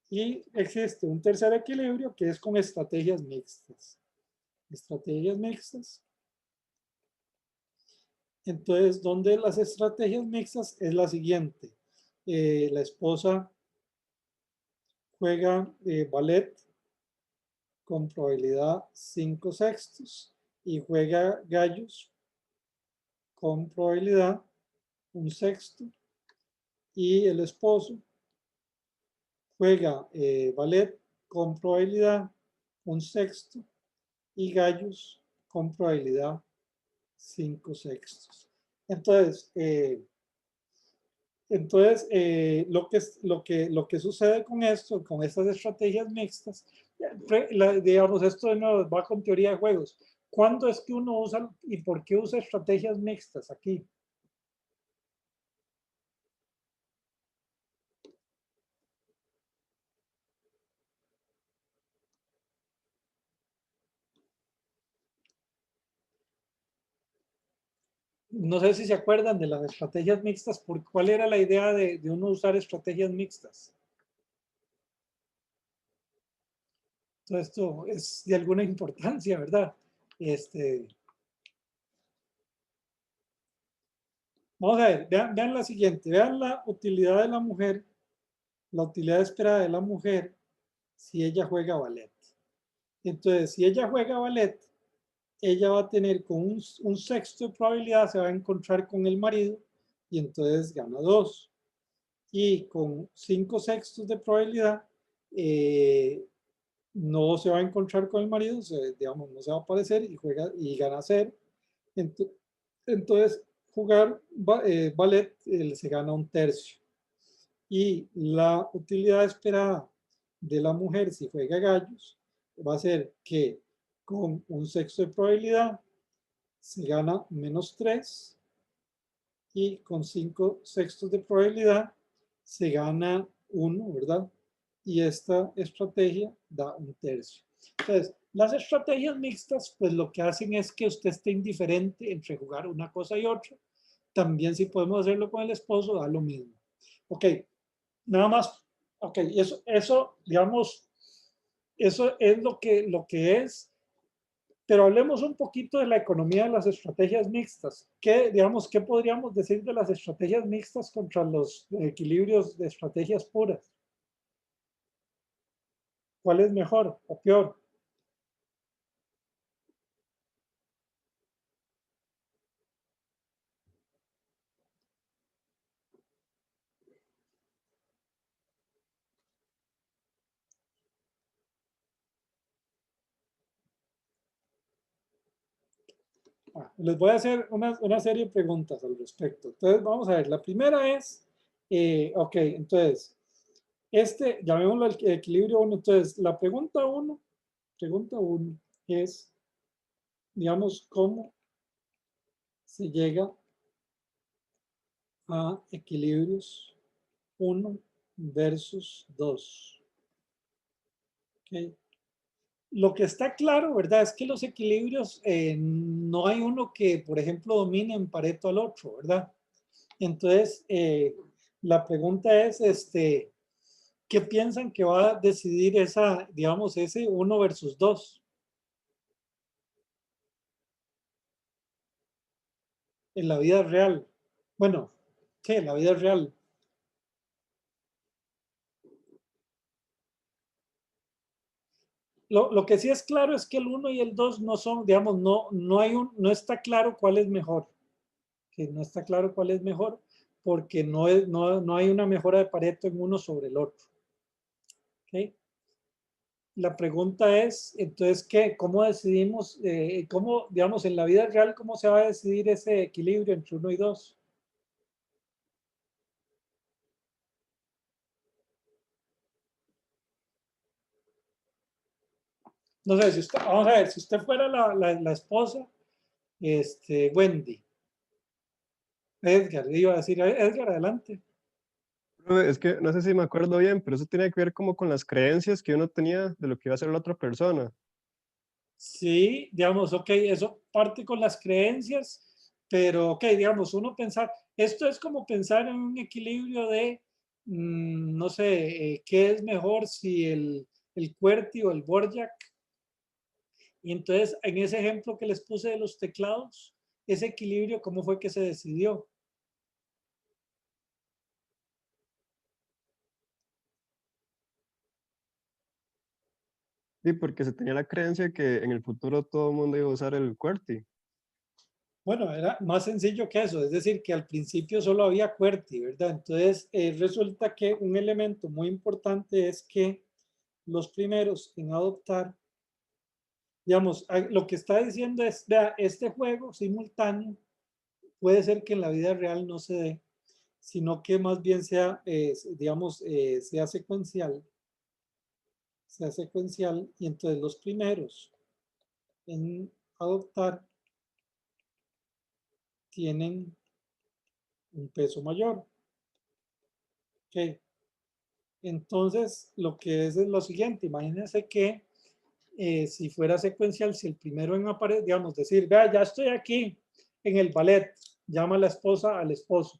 Y existe un tercer equilibrio que es con estrategias mixtas. Estrategias mixtas. Entonces, donde las estrategias mixtas es la siguiente. La esposa juega ballet con probabilidad 5/6 y juega gallos con probabilidad 1/6 y el esposo juega ballet con probabilidad 1/6 y gallos con probabilidad 5/6. Entonces, lo que sucede con esto, con estas estrategias mixtas, digamos, esto nos va con teoría de juegos. ¿Cuándo es que uno usa y por qué usa estrategias mixtas aquí? No sé si se acuerdan de las estrategias mixtas, ¿cuál era la idea de uno usar estrategias mixtas? Todo esto es de alguna importancia, ¿verdad? Vamos a ver, vean la siguiente, vean la utilidad de la mujer, la utilidad esperada de la mujer si ella juega ballet. Entonces, si ella juega ballet, ella va a tener con un 1/6 de probabilidad, se va a encontrar con el marido y entonces gana 2. Y con 5/6 de probabilidad, no se va a encontrar con el marido, digamos, no se va a aparecer y juega y gana 0. Entonces, jugar ballet se gana 1/3. Y la utilidad esperada de la mujer si juega gallos va a ser que con 1/6 de probabilidad se gana -3 y con 5/6 de probabilidad se gana 1, ¿verdad? Y esta estrategia da 1/3. Entonces, las estrategias mixtas, pues lo que hacen es que usted esté indiferente entre jugar una cosa y otra. También si podemos hacerlo con el esposo, da lo mismo. Ok, nada más, ok, digamos, eso es lo que es, pero hablemos un poquito de la economía de las estrategias mixtas. Digamos, qué podríamos decir de las estrategias mixtas contra los equilibrios de estrategias puras? ¿Cuál es mejor o peor? Les voy a hacer una serie de preguntas al respecto. Entonces, vamos a ver. La primera es, ok, entonces, llamémoslo el equilibrio 1. Entonces, la pregunta 1 es, digamos, cómo se llega a equilibrios 1 versus 2. ¿Ok? Lo que está claro, ¿verdad? Es que los equilibrios, no hay uno que, por ejemplo, domine en Pareto al otro, ¿verdad? Entonces, la pregunta es, ¿qué piensan que va a decidir esa, digamos, ese 1 versus 2 en la vida real? Bueno, sí, en la vida real. Lo que sí es claro es que el 1 y el 2 no son, digamos, no está claro cuál es mejor. Que no está claro cuál es mejor porque no hay una mejora de Pareto en uno sobre el otro. ¿Okay? La pregunta es, entonces, ¿cómo decidimos, cómo, digamos, en la vida real, cómo se va a decidir ese equilibrio entre 1 y 2? No sé, si usted, vamos a ver, si usted fuera la esposa, Wendy, Edgar, iba a decir, Edgar, adelante. Profe, es que no sé si me acuerdo bien, pero eso tiene que ver como con las creencias que uno tenía de lo que iba a hacer la otra persona. Sí, digamos, ok, eso parte con las creencias, pero ok, digamos, uno pensar, esto es como pensar en un equilibrio de, no sé, ¿qué es mejor si el QWERTY o el Dvorak? Y entonces, en ese ejemplo que les puse de los teclados, ese equilibrio, ¿cómo fue que se decidió? Sí, porque se tenía la creencia que en el futuro todo el mundo iba a usar el QWERTY. Bueno, era más sencillo que eso, es decir, que al principio solo había QWERTY, ¿verdad? Entonces, resulta que un elemento muy importante es que los primeros en adoptar, digamos, lo que está diciendo es, vea, este juego simultáneo puede ser que en la vida real no se dé, sino que más bien sea, digamos, sea secuencial, y entonces los primeros en adoptar tienen un peso mayor. ¿Ok? Entonces, lo que es lo siguiente, imagínense que si fuera secuencial, si el primero en aparecer, digamos, decir, vea, ya estoy aquí en el ballet, llama a la esposa al esposo,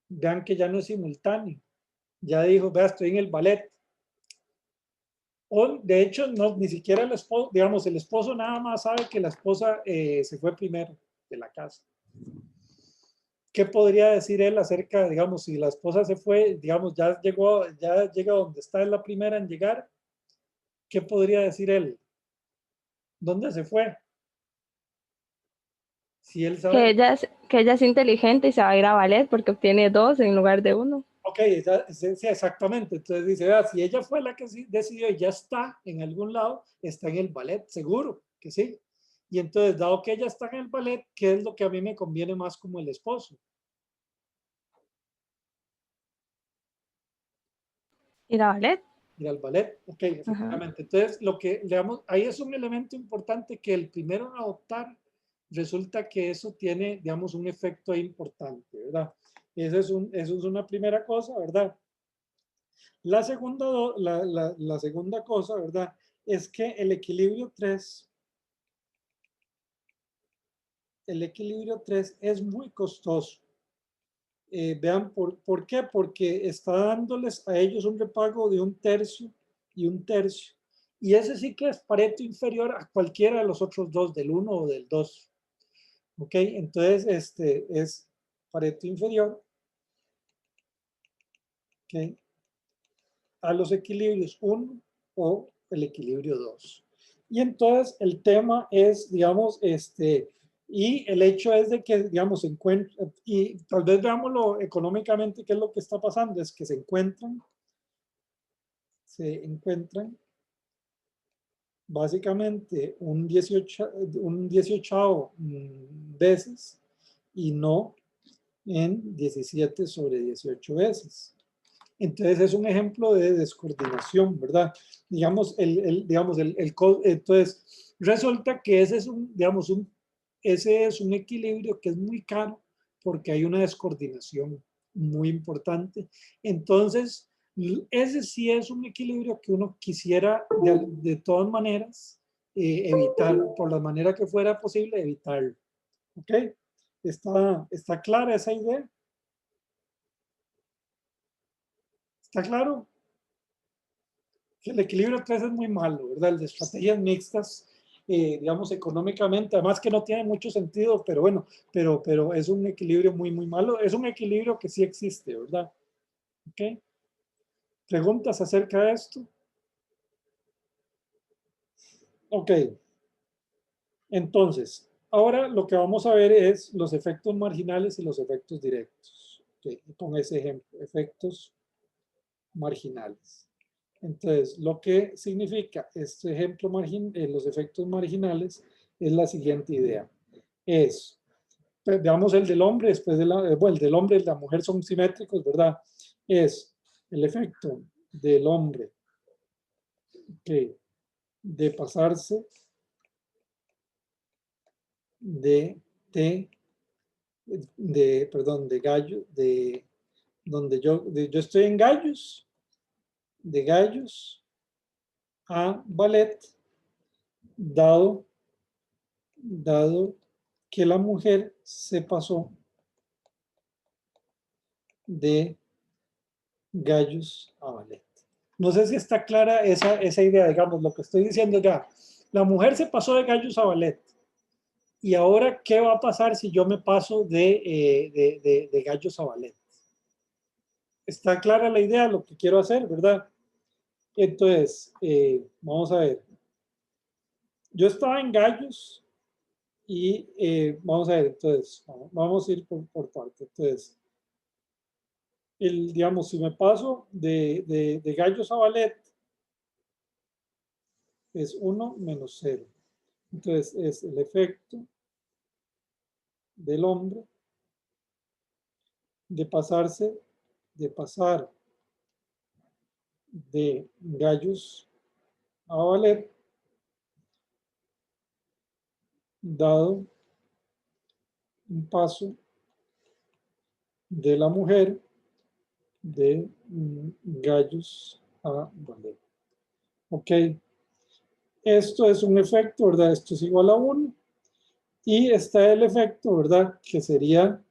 vean que ya no es simultáneo, ya dijo, vea, estoy en el ballet. O, de hecho, no, ni siquiera el esposo, digamos, el esposo nada más sabe que la esposa se fue primero de la casa. ¿Qué podría decir él acerca, digamos, si la esposa se fue, digamos, ya llega donde está la primera en llegar? ¿Qué podría decir él? ¿Dónde se fue? Si él sabe. Que ella es inteligente y se va a ir a ballet porque obtiene 2 en lugar de 1. Ok, sí, exactamente. Entonces dice, vea, si ella fue la que decidió y ya está en algún lado, está en el ballet, seguro que sí. Y entonces, dado que ella está en el ballet, ¿qué es lo que a mí me conviene más como el esposo? Ir a ballet. Ir al ballet. Ok, efectivamente. Entonces, lo que le damos, ahí es un elemento importante que el primero en adoptar, resulta que eso tiene, digamos, un efecto importante, ¿verdad? Eso es una primera cosa, ¿verdad? La segunda cosa, ¿verdad? Es que el equilibrio 3 es muy costoso. Vean, ¿por qué? Porque está dándoles a ellos un repago de 1/3 y 1/3. Y ese sí que es Pareto inferior a cualquiera de los otros dos, del 1 o del 2. ¿Ok? Entonces, es Pareto inferior. ¿Ok? A los equilibrios 1 o el equilibrio 2. Y entonces el tema es, digamos, y el hecho es de que, digamos, se encuentran, y tal vez veámoslo económicamente, qué es lo que está pasando, es que se encuentran básicamente un 18 veces y no en 17 sobre 18 veces. Entonces es un ejemplo de descoordinación, ¿verdad? Digamos, entonces resulta que ese es ese es un equilibrio que es muy caro porque hay una descoordinación muy importante. Entonces, Ese sí es un equilibrio que uno quisiera de todas maneras evitar, por la manera que fuera posible evitarlo. ¿Ok? ¿Está clara esa idea? ¿Está claro? Que el equilibrio 3 es muy malo, ¿verdad? El de estrategias mixtas, digamos, económicamente, además que no tiene mucho sentido, pero bueno, pero es un equilibrio muy, muy malo. Es un equilibrio que sí existe, ¿verdad? ¿Ok? ¿Preguntas acerca de esto? Ok. Entonces, ahora lo que vamos a ver es los efectos marginales y los efectos directos. Okay, con ese ejemplo, efectos marginales. Entonces, lo que significa este ejemplo, los efectos marginales, es la siguiente idea. Es, pues, veamos el del hombre, después bueno, el del hombre y la mujer son simétricos, ¿verdad? Es el efecto del hombre que de pasarse de T perdón, de gallo, donde yo estoy en gallos, de gallos a ballet, dado que la mujer se pasó de gallos a ballet. No sé si está clara esa idea, digamos, lo que estoy diciendo ya. La mujer se pasó de gallos a ballet. Y ahora, ¿qué va a pasar si yo me paso de gallos a ballet? Está clara la idea, lo que quiero hacer, ¿verdad? Entonces, vamos a ver. Yo estaba en gallos y vamos a ver, entonces, vamos a ir por parte. Entonces, digamos, si me paso de gallos a ballet, es 1 menos 0. Entonces, es el efecto del hombre de pasar de gallos a ballet, dado un paso de la mujer de gallos a ballet. Ok, esto es un efecto, ¿verdad? Esto es igual a 1. Y está el efecto, ¿verdad? Que sería,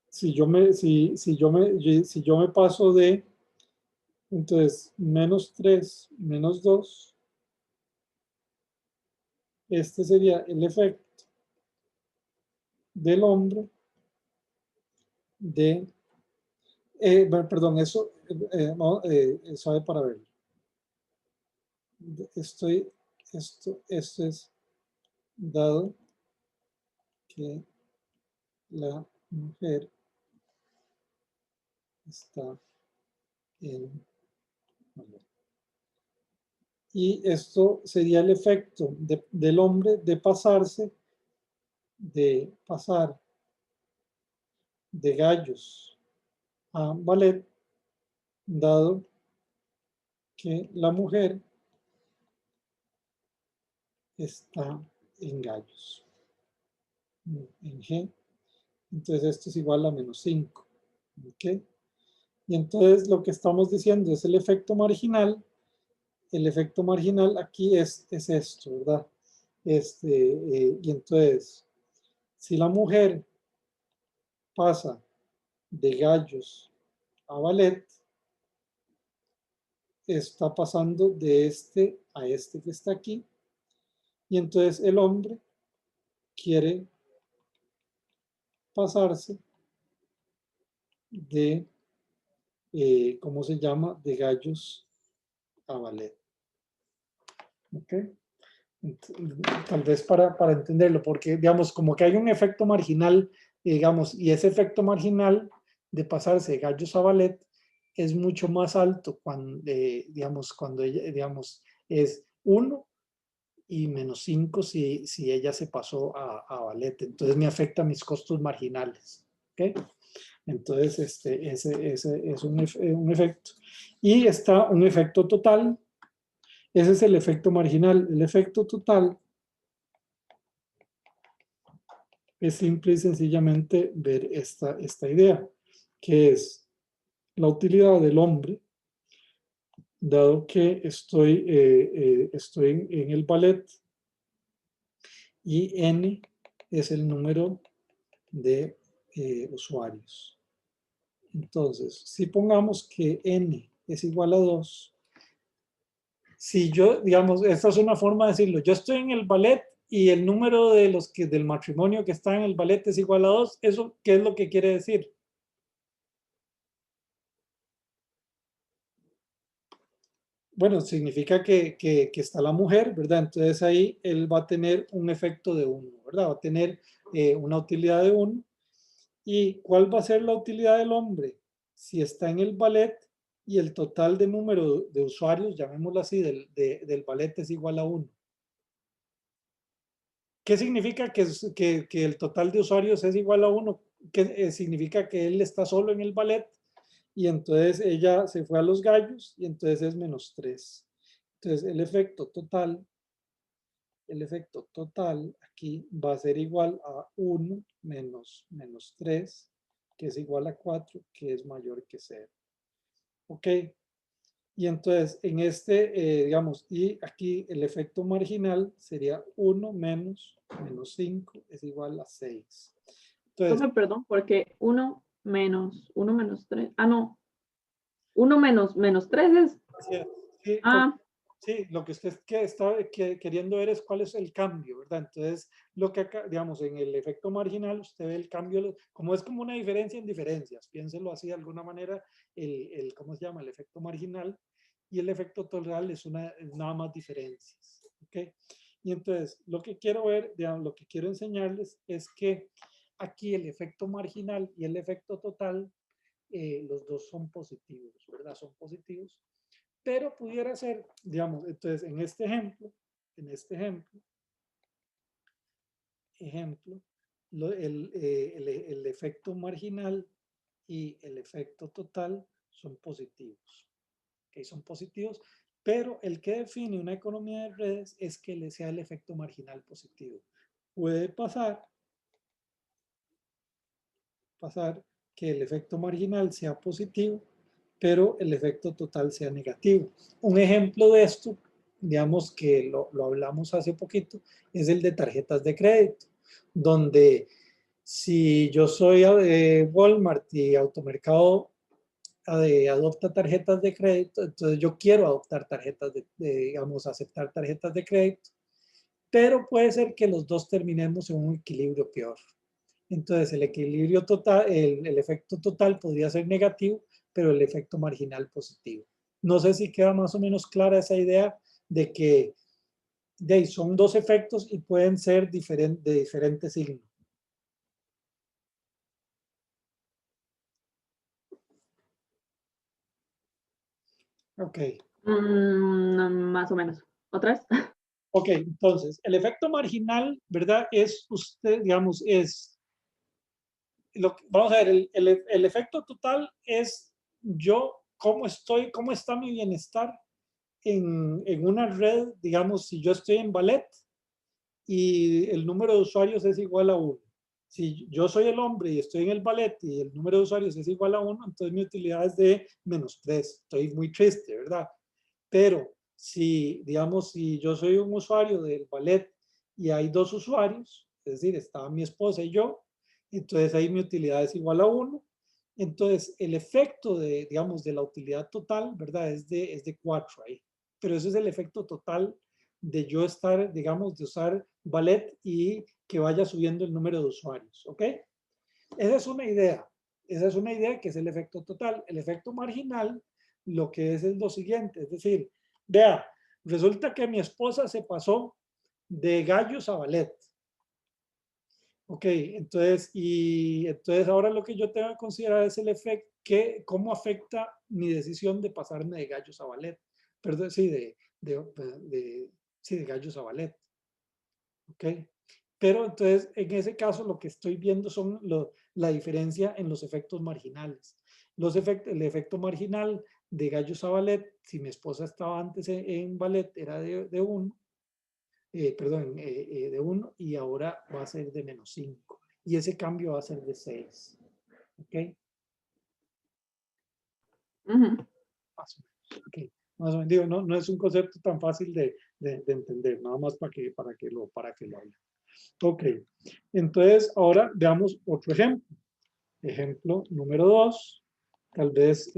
si yo me paso de, entonces, menos 3, menos 2, este sería el efecto del hombre de, perdón, eso, sabe para ver. Esto es dado que la mujer está en ballet. Y esto sería el efecto del hombre de pasar de gallos a ballet, dado que la mujer está en gallos, en G. Entonces esto es igual a menos 5. ¿Ok? Y entonces lo que estamos diciendo es el efecto marginal. El efecto marginal aquí es esto, ¿verdad? Y entonces, si la mujer pasa de gallos a ballet, está pasando de este a este que está aquí. Y entonces el hombre quiere pasarse de, ¿cómo se llama? De gallos a ballet. ¿Ok? Tal vez para entenderlo, porque digamos, como que hay un efecto marginal, digamos, y ese efecto marginal de pasarse de gallos a ballet es mucho más alto cuando, digamos, cuando ella, digamos, es 1 y menos 5 si ella se pasó a ballet. Entonces me afecta mis costos marginales. ¿Ok? Entonces, ese es un efecto. Y está un efecto total. Ese es el efecto marginal. El efecto total es simple y sencillamente ver esta idea, que es la utilidad del hombre, dado que estoy en el ballet y n es el número de usuarios. Entonces, si pongamos que n es igual a 2, si yo, digamos, esta es una forma de decirlo, yo estoy en el ballet y el número de los que del matrimonio que está en el ballet es igual a 2, ¿eso qué es lo que quiere decir? Bueno, significa que está la mujer, ¿verdad? Entonces ahí él va a tener un efecto de 1, ¿verdad? Va a tener una utilidad de 1. ¿Y cuál va a ser la utilidad del hombre? Si está en el ballet y el total de número de usuarios, llamémoslo así, del ballet es igual a 1. ¿Qué significa que el total de usuarios es igual a 1? ¿Qué significa que él está solo en el ballet? Y entonces ella se fue a los gallos y entonces es -3. Entonces el efecto total aquí va a ser igual a 1 menos -3, que es igual a 4, que es mayor que 0. ¿Ok? Y entonces en digamos, y aquí el efecto marginal sería 1 menos -5 es igual a 6. Entonces, Perdón, porque 1 menos 3. Ah, no. 1 menos 3 es. sí, Ah, sí, lo que usted está queriendo ver es cuál es el cambio, ¿verdad? Entonces, lo que acá, digamos, en el efecto marginal, usted ve el cambio, como es como una diferencia en diferencias, piénselo así de alguna manera, ¿cómo se llama? El efecto marginal, y el efecto total es nada más diferencias, ¿ok? Y entonces, lo que quiero ver, digamos, lo que quiero enseñarles es que aquí el efecto marginal y el efecto total, los dos son positivos, ¿verdad? Son positivos. Pero pudiera ser, digamos, entonces en este ejemplo, el efecto marginal y el efecto total son positivos. ¿Okay? Son positivos, pero el que define una economía de redes es que le sea el efecto marginal positivo. Puede pasar que el efecto marginal sea positivo, pero el efecto total sea negativo. Un ejemplo de esto, digamos que lo hablamos hace poquito, es el de tarjetas de crédito, donde si yo soy Walmart y Automercado adopta tarjetas de crédito, entonces yo quiero adoptar digamos, aceptar tarjetas de crédito, pero puede ser que los dos terminemos en un equilibrio peor. Entonces el equilibrio total, el efecto total podría ser negativo, pero el efecto marginal positivo. No sé si queda más o menos clara esa idea de que son dos efectos y pueden ser de diferente signo. Ok. más o menos. ¿Otra vez? Ok, entonces, el efecto marginal, ¿verdad? Es usted, digamos, vamos a ver, el efecto total es yo, cómo estoy, cómo está mi bienestar en una red, digamos, si yo estoy en ballet y el número de usuarios es igual a 1. Si yo soy el hombre y estoy en el ballet y el número de usuarios es igual a 1, entonces mi utilidad es de -3. Estoy muy triste, ¿verdad? Pero si, digamos, si yo soy un usuario del ballet y hay 2 usuarios, es decir, estaba mi esposa y yo, entonces ahí mi utilidad es igual a 1. Entonces, el efecto digamos, de la utilidad total, ¿verdad? Es de 4 ahí. Pero eso es el efecto total de yo estar, digamos, de usar ballet y que vaya subiendo el número de usuarios, ¿ok? Esa es una idea. Esa es una idea que es el efecto total. El efecto marginal, lo que es lo siguiente, es decir, vea, resulta que mi esposa se pasó de gallos a ballet. Ok, entonces ahora lo que yo tengo que considerar es el efecto, cómo afecta mi decisión de pasarme de gallos a ballet. Perdón, sí, sí, de gallos a ballet. Ok, pero entonces en ese caso lo que estoy viendo son la diferencia en los efectos marginales. El efecto marginal de gallos a ballet, si mi esposa estaba antes en ballet, era de 1, perdón, de 1 y ahora va a ser de -5. Y ese cambio va a ser de 6. ¿Ok? Ujú. Más o menos. Ok. Más o menos, digo, no es un concepto tan fácil de entender, nada más para que lo hagan. Ok, entonces ahora veamos otro ejemplo. Ejemplo número 2. Tal vez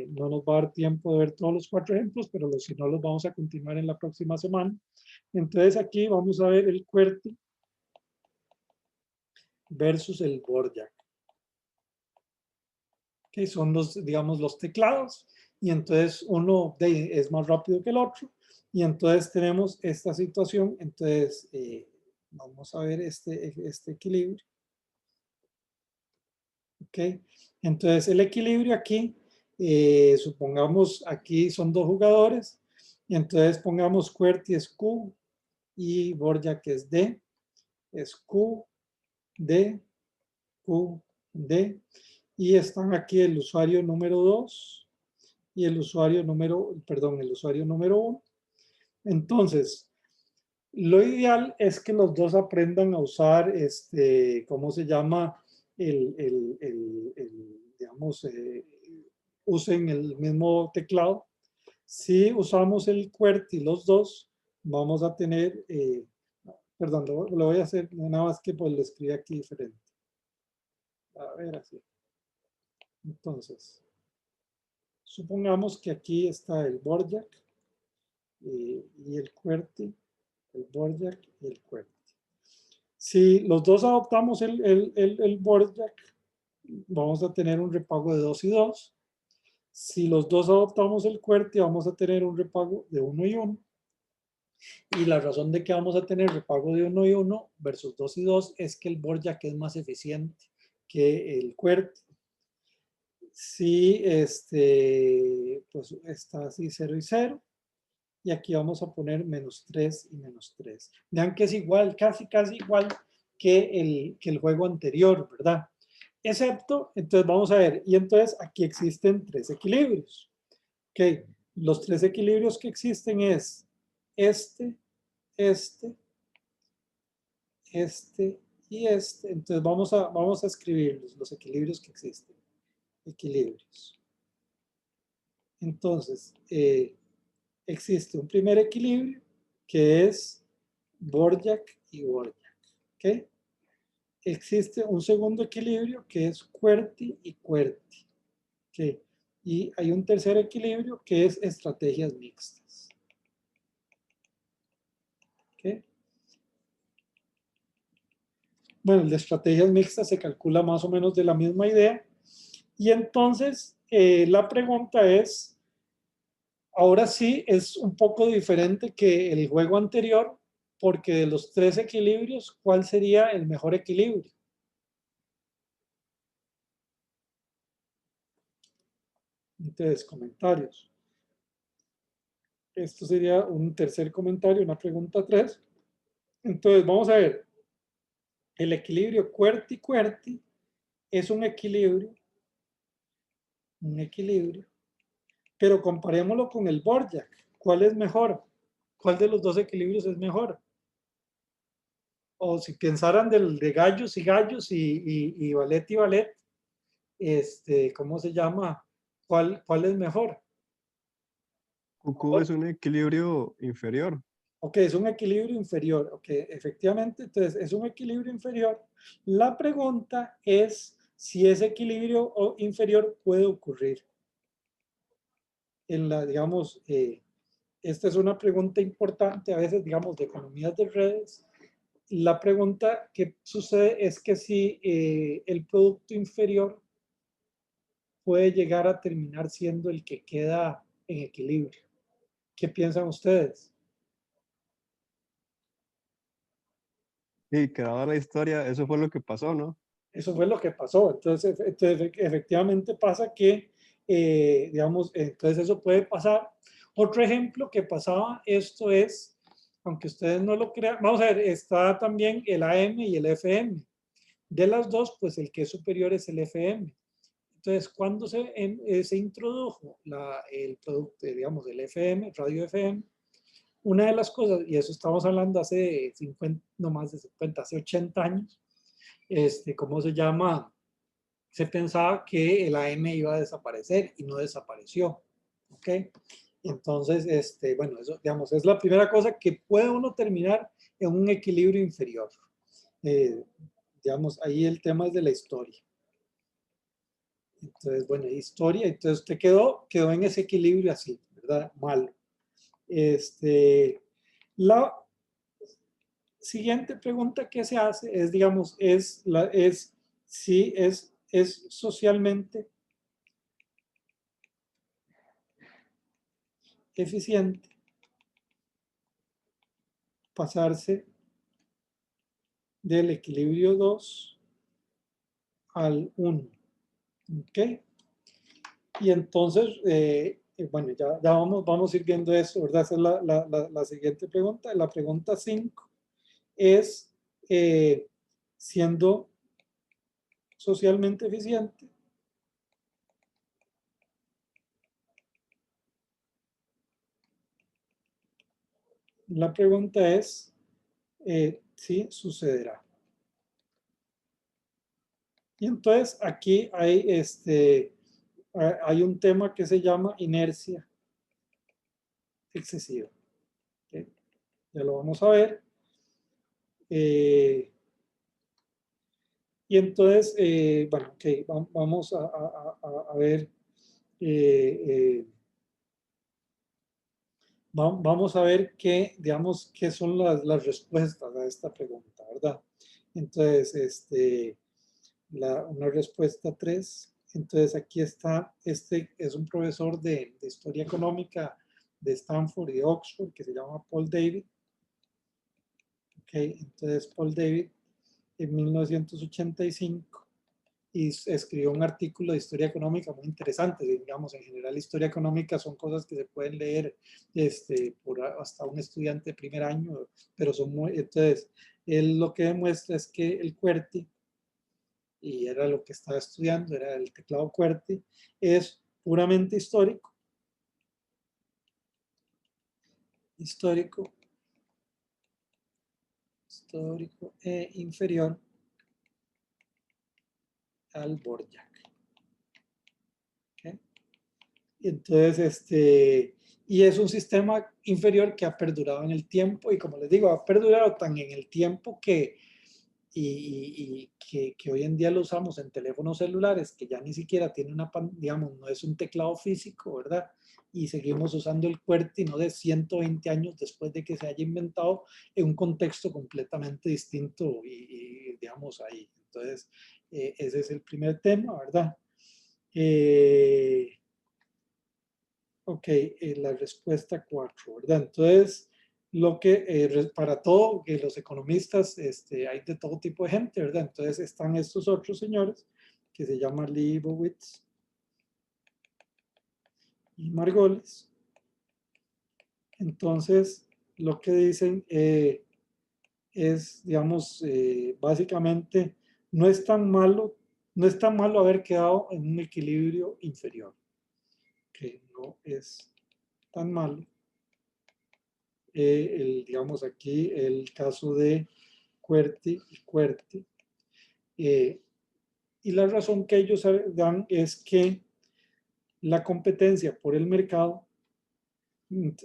no nos va a dar tiempo de ver todos los 4 ejemplos, pero si no, los vamos a continuar en la próxima semana. Entonces aquí vamos a ver el QWERTY versus el Borjak. Que son digamos, los teclados. Y entonces uno es más rápido que el otro. Y entonces tenemos esta situación. Entonces vamos a ver este equilibrio. Ok, entonces el equilibrio aquí, supongamos aquí son 2 jugadores, y entonces pongamos QWERTY es Q y Borjak es D, es Q, D, Q, D, y están aquí el usuario número 2 y el usuario número 1. Entonces, lo ideal es que los dos aprendan a usar, ¿cómo se llama? Digamos, usen el mismo teclado. Si usamos el QWERTY los dos, vamos a tener, perdón, lo voy a hacer nada más que pues lo escribí aquí diferente. A ver, así. Entonces, supongamos que aquí está el Borjak y el QWERTY, el Borjak y el QWERTY. Si los dos adoptamos el Borjak, vamos a tener un repago de 2 y 2. Si los dos adoptamos el QWERTY, vamos a tener un repago de 1 y 1. Y la razón de que vamos a tener repago de 1 y 1 versus 2 y 2 es que el Borjak es más eficiente que el QWERTY. Si pues está así 0 y 0. Y aquí vamos a poner -3 y -3. Vean que es igual, casi igual que el juego anterior, ¿verdad? Excepto, entonces vamos a ver, y entonces aquí existen 3 equilibrios. Ok, los 3 equilibrios que existen es este y este. Entonces vamos a escribir los equilibrios que existen. Equilibrios. Entonces, existe un primer equilibrio que es Borjak y Borjak. ¿Ok? Existe un segundo equilibrio que es QWERTY y QWERTY. ¿Ok? Y hay un tercer equilibrio que es estrategias mixtas. ¿Ok? Bueno, el de estrategias mixtas se calcula más o menos de la misma idea. Y entonces, la pregunta es, ahora sí es un poco diferente que el juego anterior, porque de los 3 equilibrios, ¿cuál sería el mejor equilibrio? Entonces, comentarios. Esto sería un tercer comentario, una pregunta 3. Entonces, vamos a ver. El equilibrio QWERTY-QWERTY es un equilibrio, pero comparémoslo con el Borjak. ¿Cuál es mejor? ¿Cuál de los 2 equilibrios es mejor? O si pensaran de gallos y gallos y ballet y ballet, ¿cómo se llama? ¿Cuál es mejor? QQ es un equilibrio inferior. Ok, es un equilibrio inferior. Ok, efectivamente, entonces es un equilibrio inferior. La pregunta es si ese equilibrio inferior puede ocurrir. Digamos, esta es una pregunta importante a veces, digamos, de economías de redes. La pregunta que sucede es que si el producto inferior puede llegar a terminar siendo el que queda en equilibrio. ¿Qué piensan ustedes? Y que dada la historia, eso fue lo que pasó, ¿no? Eso fue lo que pasó. Entonces efectivamente pasa que, digamos, entonces eso puede pasar. Otro ejemplo que pasaba, esto es, aunque ustedes no lo crean, vamos a ver, está también el AM y el FM. De las dos, pues el que es superior es el FM. Entonces, cuando se introdujo el producto, digamos, el FM, radio FM, una de las cosas, y eso estamos hablando hace 50, no más de 50, hace 80 años, ¿cómo se llama? se pensaba que el AM iba a desaparecer y no desapareció. ¿Ok? Entonces, bueno, eso, digamos, es la primera cosa que puede uno terminar en un equilibrio inferior. Digamos, ahí el tema es de la historia. Entonces, bueno, historia, entonces usted quedó en ese equilibrio así, ¿verdad? Malo. La siguiente pregunta que se hace es, digamos, si es socialmente eficiente pasarse del equilibrio 2 al 1. ¿Ok? Y entonces, bueno, ya vamos a ir viendo eso, ¿verdad? Esa es la siguiente pregunta. La pregunta 5 es, siendo socialmente eficiente, la pregunta es, si sucederá. Y entonces aquí hay un tema que se llama inercia excesiva. ¿Okay? Ya lo vamos a ver. Y entonces, bueno, okay, vamos a ver. Vamos a ver digamos, qué son las respuestas a esta pregunta, ¿verdad? Entonces, una respuesta 3. Entonces, aquí está, es un profesor de historia económica de Stanford y de Oxford que se llama Paul David. Ok, entonces Paul David en 1985 y escribió un artículo de historia económica muy interesante. Digamos, en general, historia económica son cosas que se pueden leer hasta un estudiante de primer año, pero son muy, entonces, él lo que demuestra es que el QWERTY, y era lo que estaba estudiando, era el teclado QWERTY, es puramente histórico e inferior al Borjak. ¿Okay? Entonces, y es un sistema inferior que ha perdurado en el tiempo, y como les digo, ha perdurado tan en el tiempo que hoy en día lo usamos en teléfonos celulares, que ya ni siquiera tiene digamos, no es un teclado físico, ¿verdad? Y seguimos usando el QWERTY, no de 120 años después de que se haya inventado, en un contexto completamente distinto digamos, ahí. Entonces, ese es el primer tema, ¿verdad? Ok, la respuesta 4, ¿verdad? Entonces, para todo, que los economistas, hay de todo tipo de gente, ¿verdad? Entonces están estos otros señores que se llaman Leibowitz y Margolis. Entonces, lo que dicen es, digamos, básicamente, no es tan malo haber quedado en un equilibrio inferior, que no es tan malo. Digamos aquí el caso de QWERTY y QWERTY. Y la razón que ellos dan es que la competencia por el mercado,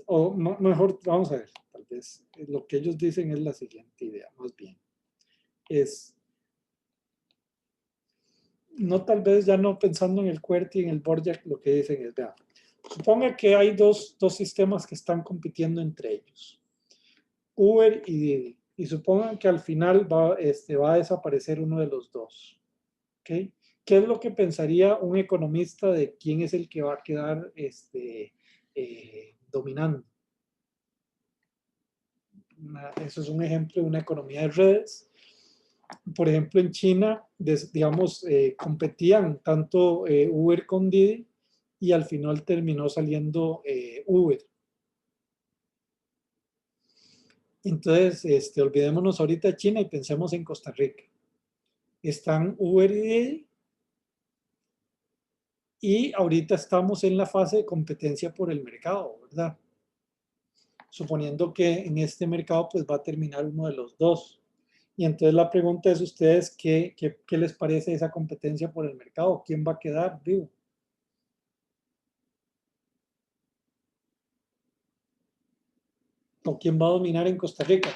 o mejor, vamos a ver, tal vez lo que ellos dicen es la siguiente idea, más bien. No, tal vez ya no pensando en el QWERTY y en el Borjak, lo que dicen es, vean, suponga que hay dos sistemas que están compitiendo entre ellos. Uber y Didi, y supongan que al final va a desaparecer uno de los dos. ¿Okay? ¿Qué es lo que pensaría un economista de quién es el que va a quedar dominando? Eso es un ejemplo de una economía de redes. Por ejemplo, en China, digamos, competían tanto Uber con Didi y al final terminó saliendo Uber. Entonces, olvidémonos ahorita de China y pensemos en Costa Rica. Están Uber y Didi, y ahorita estamos en la fase de competencia por el mercado, ¿verdad? Suponiendo que en este mercado pues va a terminar uno de los dos. Y entonces la pregunta es ustedes, ¿qué les parece esa competencia por el mercado? ¿Quién va a quedar vivo? ¿O quién va a dominar en Costa Rica?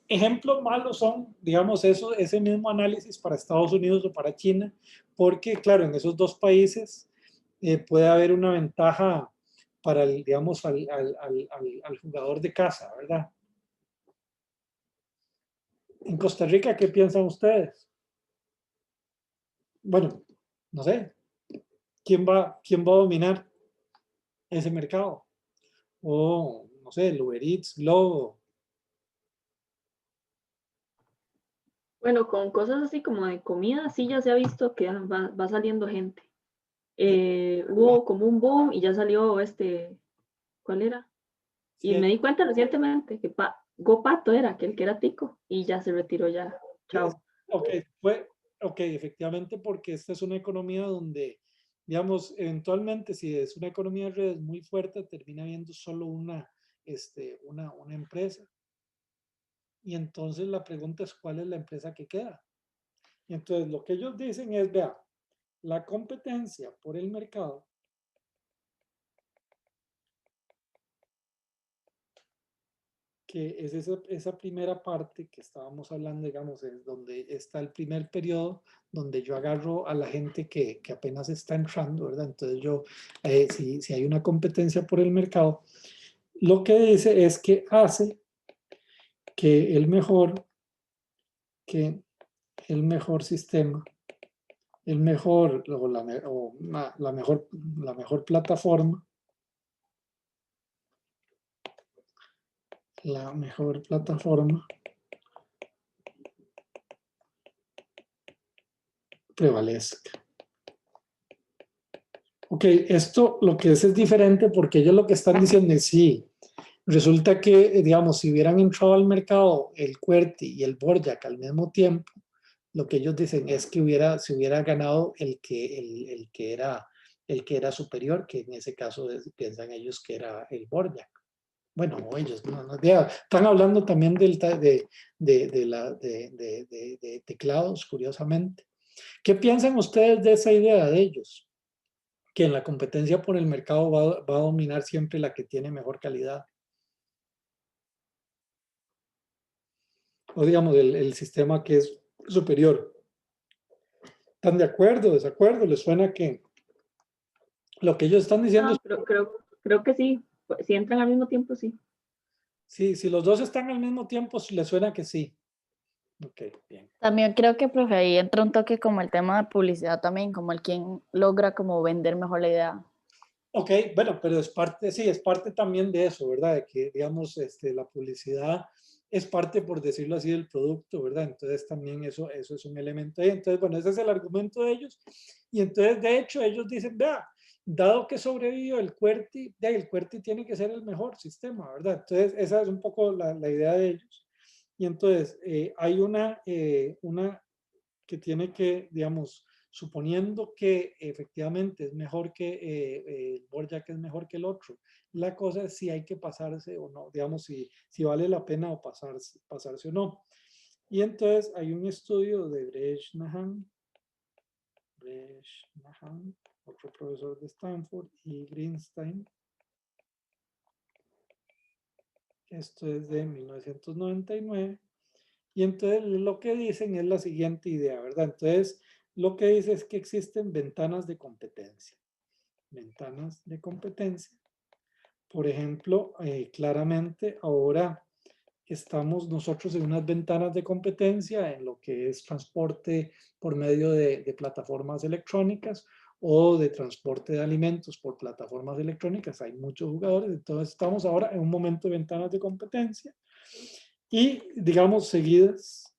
Ejemplos malos son, digamos, ese mismo análisis para Estados Unidos o para China, porque, claro, en esos dos países puede haber una ventaja para, digamos, al jugador de casa, ¿verdad? En Costa Rica, ¿qué piensan ustedes? Bueno, no sé, ¿quién va a dominar ese mercado? O, no sé, el Uber Eats, Globo. Bueno, con cosas así como de comida, sí ya se ha visto que va saliendo gente. Hubo como un boom y ya salió ¿cuál era? Y Sí, me di cuenta recientemente que Gopato era aquel que era tico y ya se retiró ya. Chao. ok, efectivamente, porque esta es una economía donde, digamos, eventualmente, si es una economía de redes muy fuerte, termina habiendo solo una empresa. Y entonces la pregunta es, ¿cuál es la empresa que queda? Y entonces lo que ellos dicen es, vea, la competencia por el mercado que es esa primera parte que estábamos hablando, digamos, es donde está el primer periodo, donde yo agarro a la gente que apenas está entrando, ¿verdad? Entonces yo, si hay una competencia por el mercado, lo que dice es que hace que el mejor sistema, el mejor, o la mejor plataforma, prevalezca. Ok, esto lo que es diferente porque ellos lo que están diciendo es sí, resulta que, digamos, si hubieran entrado al mercado el QWERTY y el BORJAC al mismo tiempo, lo que ellos dicen es que se hubiera ganado el que era superior, que en ese caso piensan ellos que era el BORJAC. Bueno, ellos, están hablando también de teclados, curiosamente. ¿Qué piensan ustedes de esa idea de ellos? Que en la competencia por el mercado va a dominar siempre la que tiene mejor calidad. O digamos, el sistema que es superior. ¿Están de acuerdo, desacuerdo? ¿Les suena que lo que ellos están diciendo es... No, creo que sí. Si entran al mismo tiempo, sí. Sí, si los dos están al mismo tiempo, les suena que sí. Ok, bien. También creo que, profe, ahí entra un toque como el tema de publicidad también, como el quien logra como vender mejor la idea. Ok, bueno, pero es parte también de eso, ¿verdad? De que, digamos, la publicidad es parte, por decirlo así, del producto, ¿verdad? Entonces también eso es un elemento ahí. Entonces, bueno, ese es el argumento de ellos. Y entonces, de hecho, ellos dicen, vea, dado que sobrevivió el QWERTY tiene que ser el mejor sistema, ¿verdad? Entonces, esa es un poco la idea de ellos. Y entonces, hay una que tiene que, digamos, suponiendo que efectivamente es mejor que el BORJAC es mejor que el otro, la cosa es si hay que pasarse o no, digamos, si vale la pena o pasarse o no. Y entonces hay un estudio de Bresh-Nahan, otro profesor de Stanford, y Greenstein. Esto es de 1999. Y entonces lo que dicen es la siguiente idea, ¿verdad? Entonces, lo que dice es que existen ventanas de competencia. Ventanas de competencia. Por ejemplo, claramente ahora estamos nosotros en unas ventanas de competencia en lo que es transporte por medio de plataformas electrónicas o de transporte de alimentos por plataformas electrónicas. Hay muchos jugadores, entonces estamos ahora en un momento de ventanas de competencia y, digamos, seguidas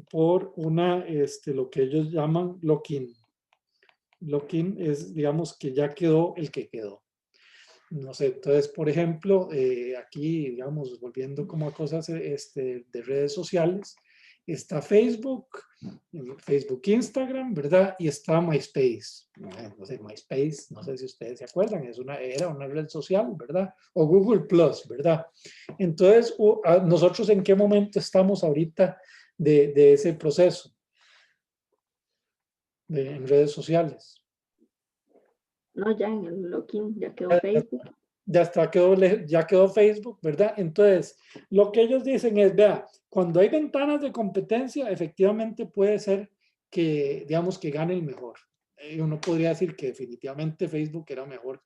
por lo que ellos llaman lock-in. Lock-in es, digamos, que ya quedó el que quedó. No sé, entonces, por ejemplo, aquí, digamos, volviendo como a cosas de redes sociales, está Facebook, Facebook, Instagram, ¿verdad? Y está MySpace. No sé, MySpace, no sé si ustedes se acuerdan, era una red social, ¿verdad? O Google Plus, ¿verdad? Entonces, ¿nosotros en qué momento estamos ahorita de ese proceso en redes sociales? No, ya en el login, ya quedó Facebook. Ya quedó Facebook, ¿verdad? Entonces, lo que ellos dicen es, vea, cuando hay ventanas de competencia, efectivamente puede ser que, digamos, que gane el mejor. Uno podría decir que definitivamente Facebook era mejor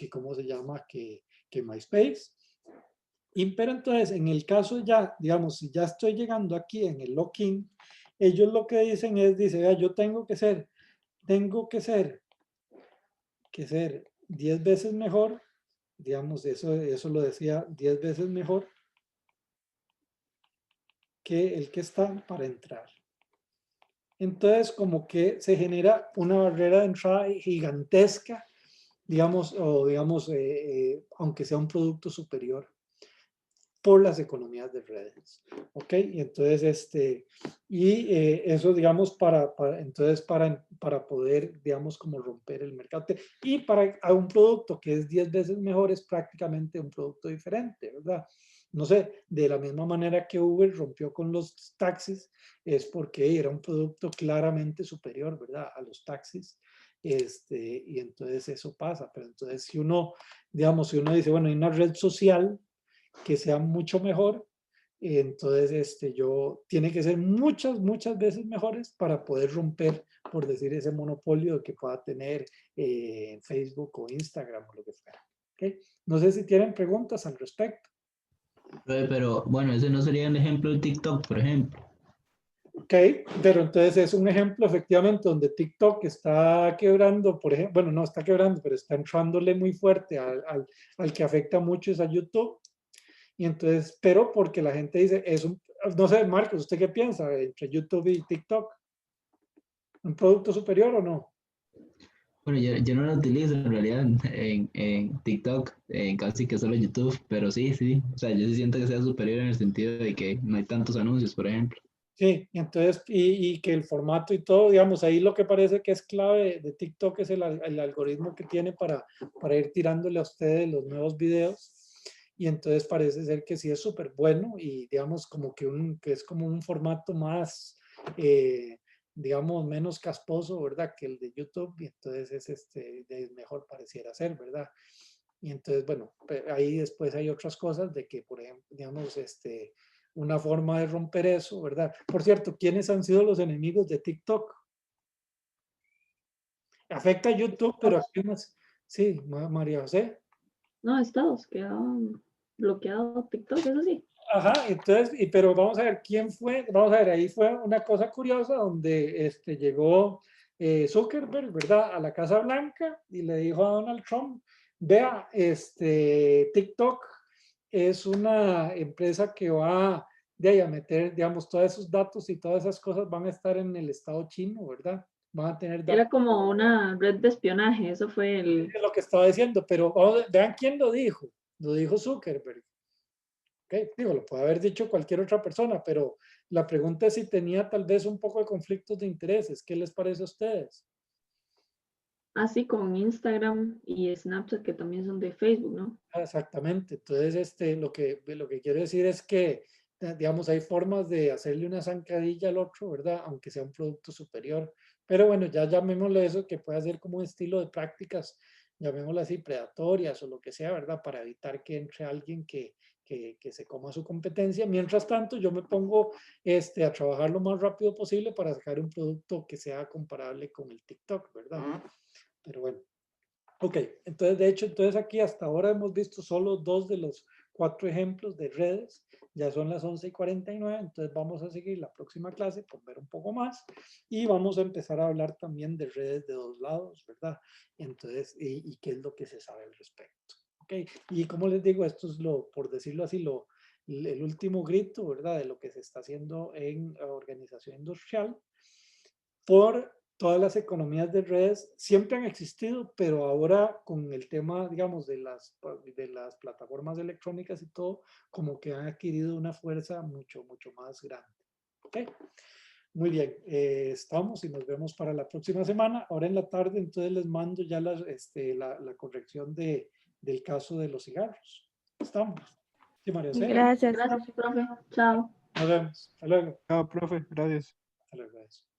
¿cómo se llama? Que MySpace. Pero entonces, en el caso ya, digamos, si ya estoy llegando aquí en el login, ellos lo que dicen es, vea, yo tengo que ser 10 veces mejor, digamos, eso lo decía 10 veces mejor que el que está para entrar. Entonces, como que se genera una barrera de entrada gigantesca, digamos, aunque sea un producto superior por las economías de redes, ¿ok? Y entonces, eso, digamos, entonces, para poder, digamos, como romper el mercado. Y para un producto que es 10 veces mejor, es prácticamente un producto diferente, ¿verdad? No sé, de la misma manera que Uber rompió con los taxis, es porque era un producto claramente superior, ¿verdad? A los taxis. Y entonces eso pasa. Pero entonces, si uno dice, bueno, hay una red social que sea mucho mejor, entonces tiene que ser muchas veces mejores para poder romper, por decir, ese monopolio que pueda tener Facebook o Instagram o lo que fuera. ¿Okay? No sé si tienen preguntas al respecto. Pero bueno, ese no sería un ejemplo de TikTok, por ejemplo. Ok, pero entonces es un ejemplo efectivamente donde TikTok está quebrando, por ejemplo, bueno, no está quebrando, pero está entrándole muy fuerte al que afecta mucho es a YouTube. Y entonces, pero porque la gente dice, no sé, Marcos, ¿usted qué piensa entre YouTube y TikTok? ¿Un producto superior o no? Bueno, yo no lo utilizo en realidad en TikTok, en casi que solo YouTube, pero sí. O sea, yo sí siento que sea superior en el sentido de que no hay tantos anuncios, por ejemplo. Sí, y entonces, y que el formato y todo, digamos, ahí lo que parece que es clave de TikTok es el algoritmo que tiene para ir tirándole a ustedes los nuevos videos. Y entonces parece ser que sí es súper bueno y digamos como que es como un formato más, digamos, menos casposo, ¿verdad? Que el de YouTube. Y entonces es mejor pareciera ser, ¿verdad? Y entonces, bueno, ahí después hay otras cosas de que, por ejemplo, digamos, una forma de romper eso, ¿verdad? Por cierto, ¿quiénes han sido los enemigos de TikTok? Afecta a YouTube, pero aquí más. Sí, María José. No, Estados, quedaban bloqueado TikTok, eso sí. Ajá, entonces, pero vamos a ver quién fue. Vamos a ver, ahí fue una cosa curiosa donde llegó Zuckerberg, ¿verdad? A la Casa Blanca y le dijo a Donald Trump, vea, TikTok es una empresa que va de ahí a meter, digamos, todos esos datos y todas esas cosas van a estar en el Estado chino, ¿verdad? Van a tener datos. Era como una red de espionaje, eso fue Es lo que estaba diciendo, pero vean quién lo dijo. Lo dijo Zuckerberg. Okay. Digo, lo puede haber dicho cualquier otra persona, pero la pregunta es si tenía tal vez un poco de conflictos de intereses. ¿Qué les parece a ustedes? así con Instagram y Snapchat, que también son de Facebook, ¿no? Exactamente. Entonces, lo que quiero decir es que, digamos, hay formas de hacerle una zancadilla al otro, ¿verdad? Aunque sea un producto superior. Pero bueno, ya llamémosle eso, que puede ser como un estilo de prácticas, llamémoslo así, predatorias o lo que sea, ¿verdad? Para evitar que entre alguien que se coma su competencia. Mientras tanto, yo me pongo a trabajar lo más rápido posible para sacar un producto que sea comparable con el TikTok, ¿verdad? Pero bueno. Ok, entonces de hecho, aquí hasta ahora hemos visto solo 2 de los 4 ejemplos de redes. Ya son las 11:49, entonces vamos a seguir la próxima clase por ver un poco más y vamos a empezar a hablar también de redes de 2 lados, ¿verdad? Entonces, y qué es lo que se sabe al respecto. Ok, y como les digo, esto es por decirlo así, el último grito, ¿verdad? De lo que se está haciendo en organización industrial por todas las economías de redes siempre han existido, pero ahora con el tema, digamos, de las plataformas electrónicas y todo, como que han adquirido una fuerza mucho más grande. ¿Ok? Muy bien, estamos y nos vemos para la próxima semana. Ahora en la tarde, entonces les mando ya la corrección del caso de los cigarros. Estamos. Sí, María José. Gracias. Gracias, profe. Chao. Nos vemos. Hasta luego. Chao, profe, gracias. Hasta luego. Gracias.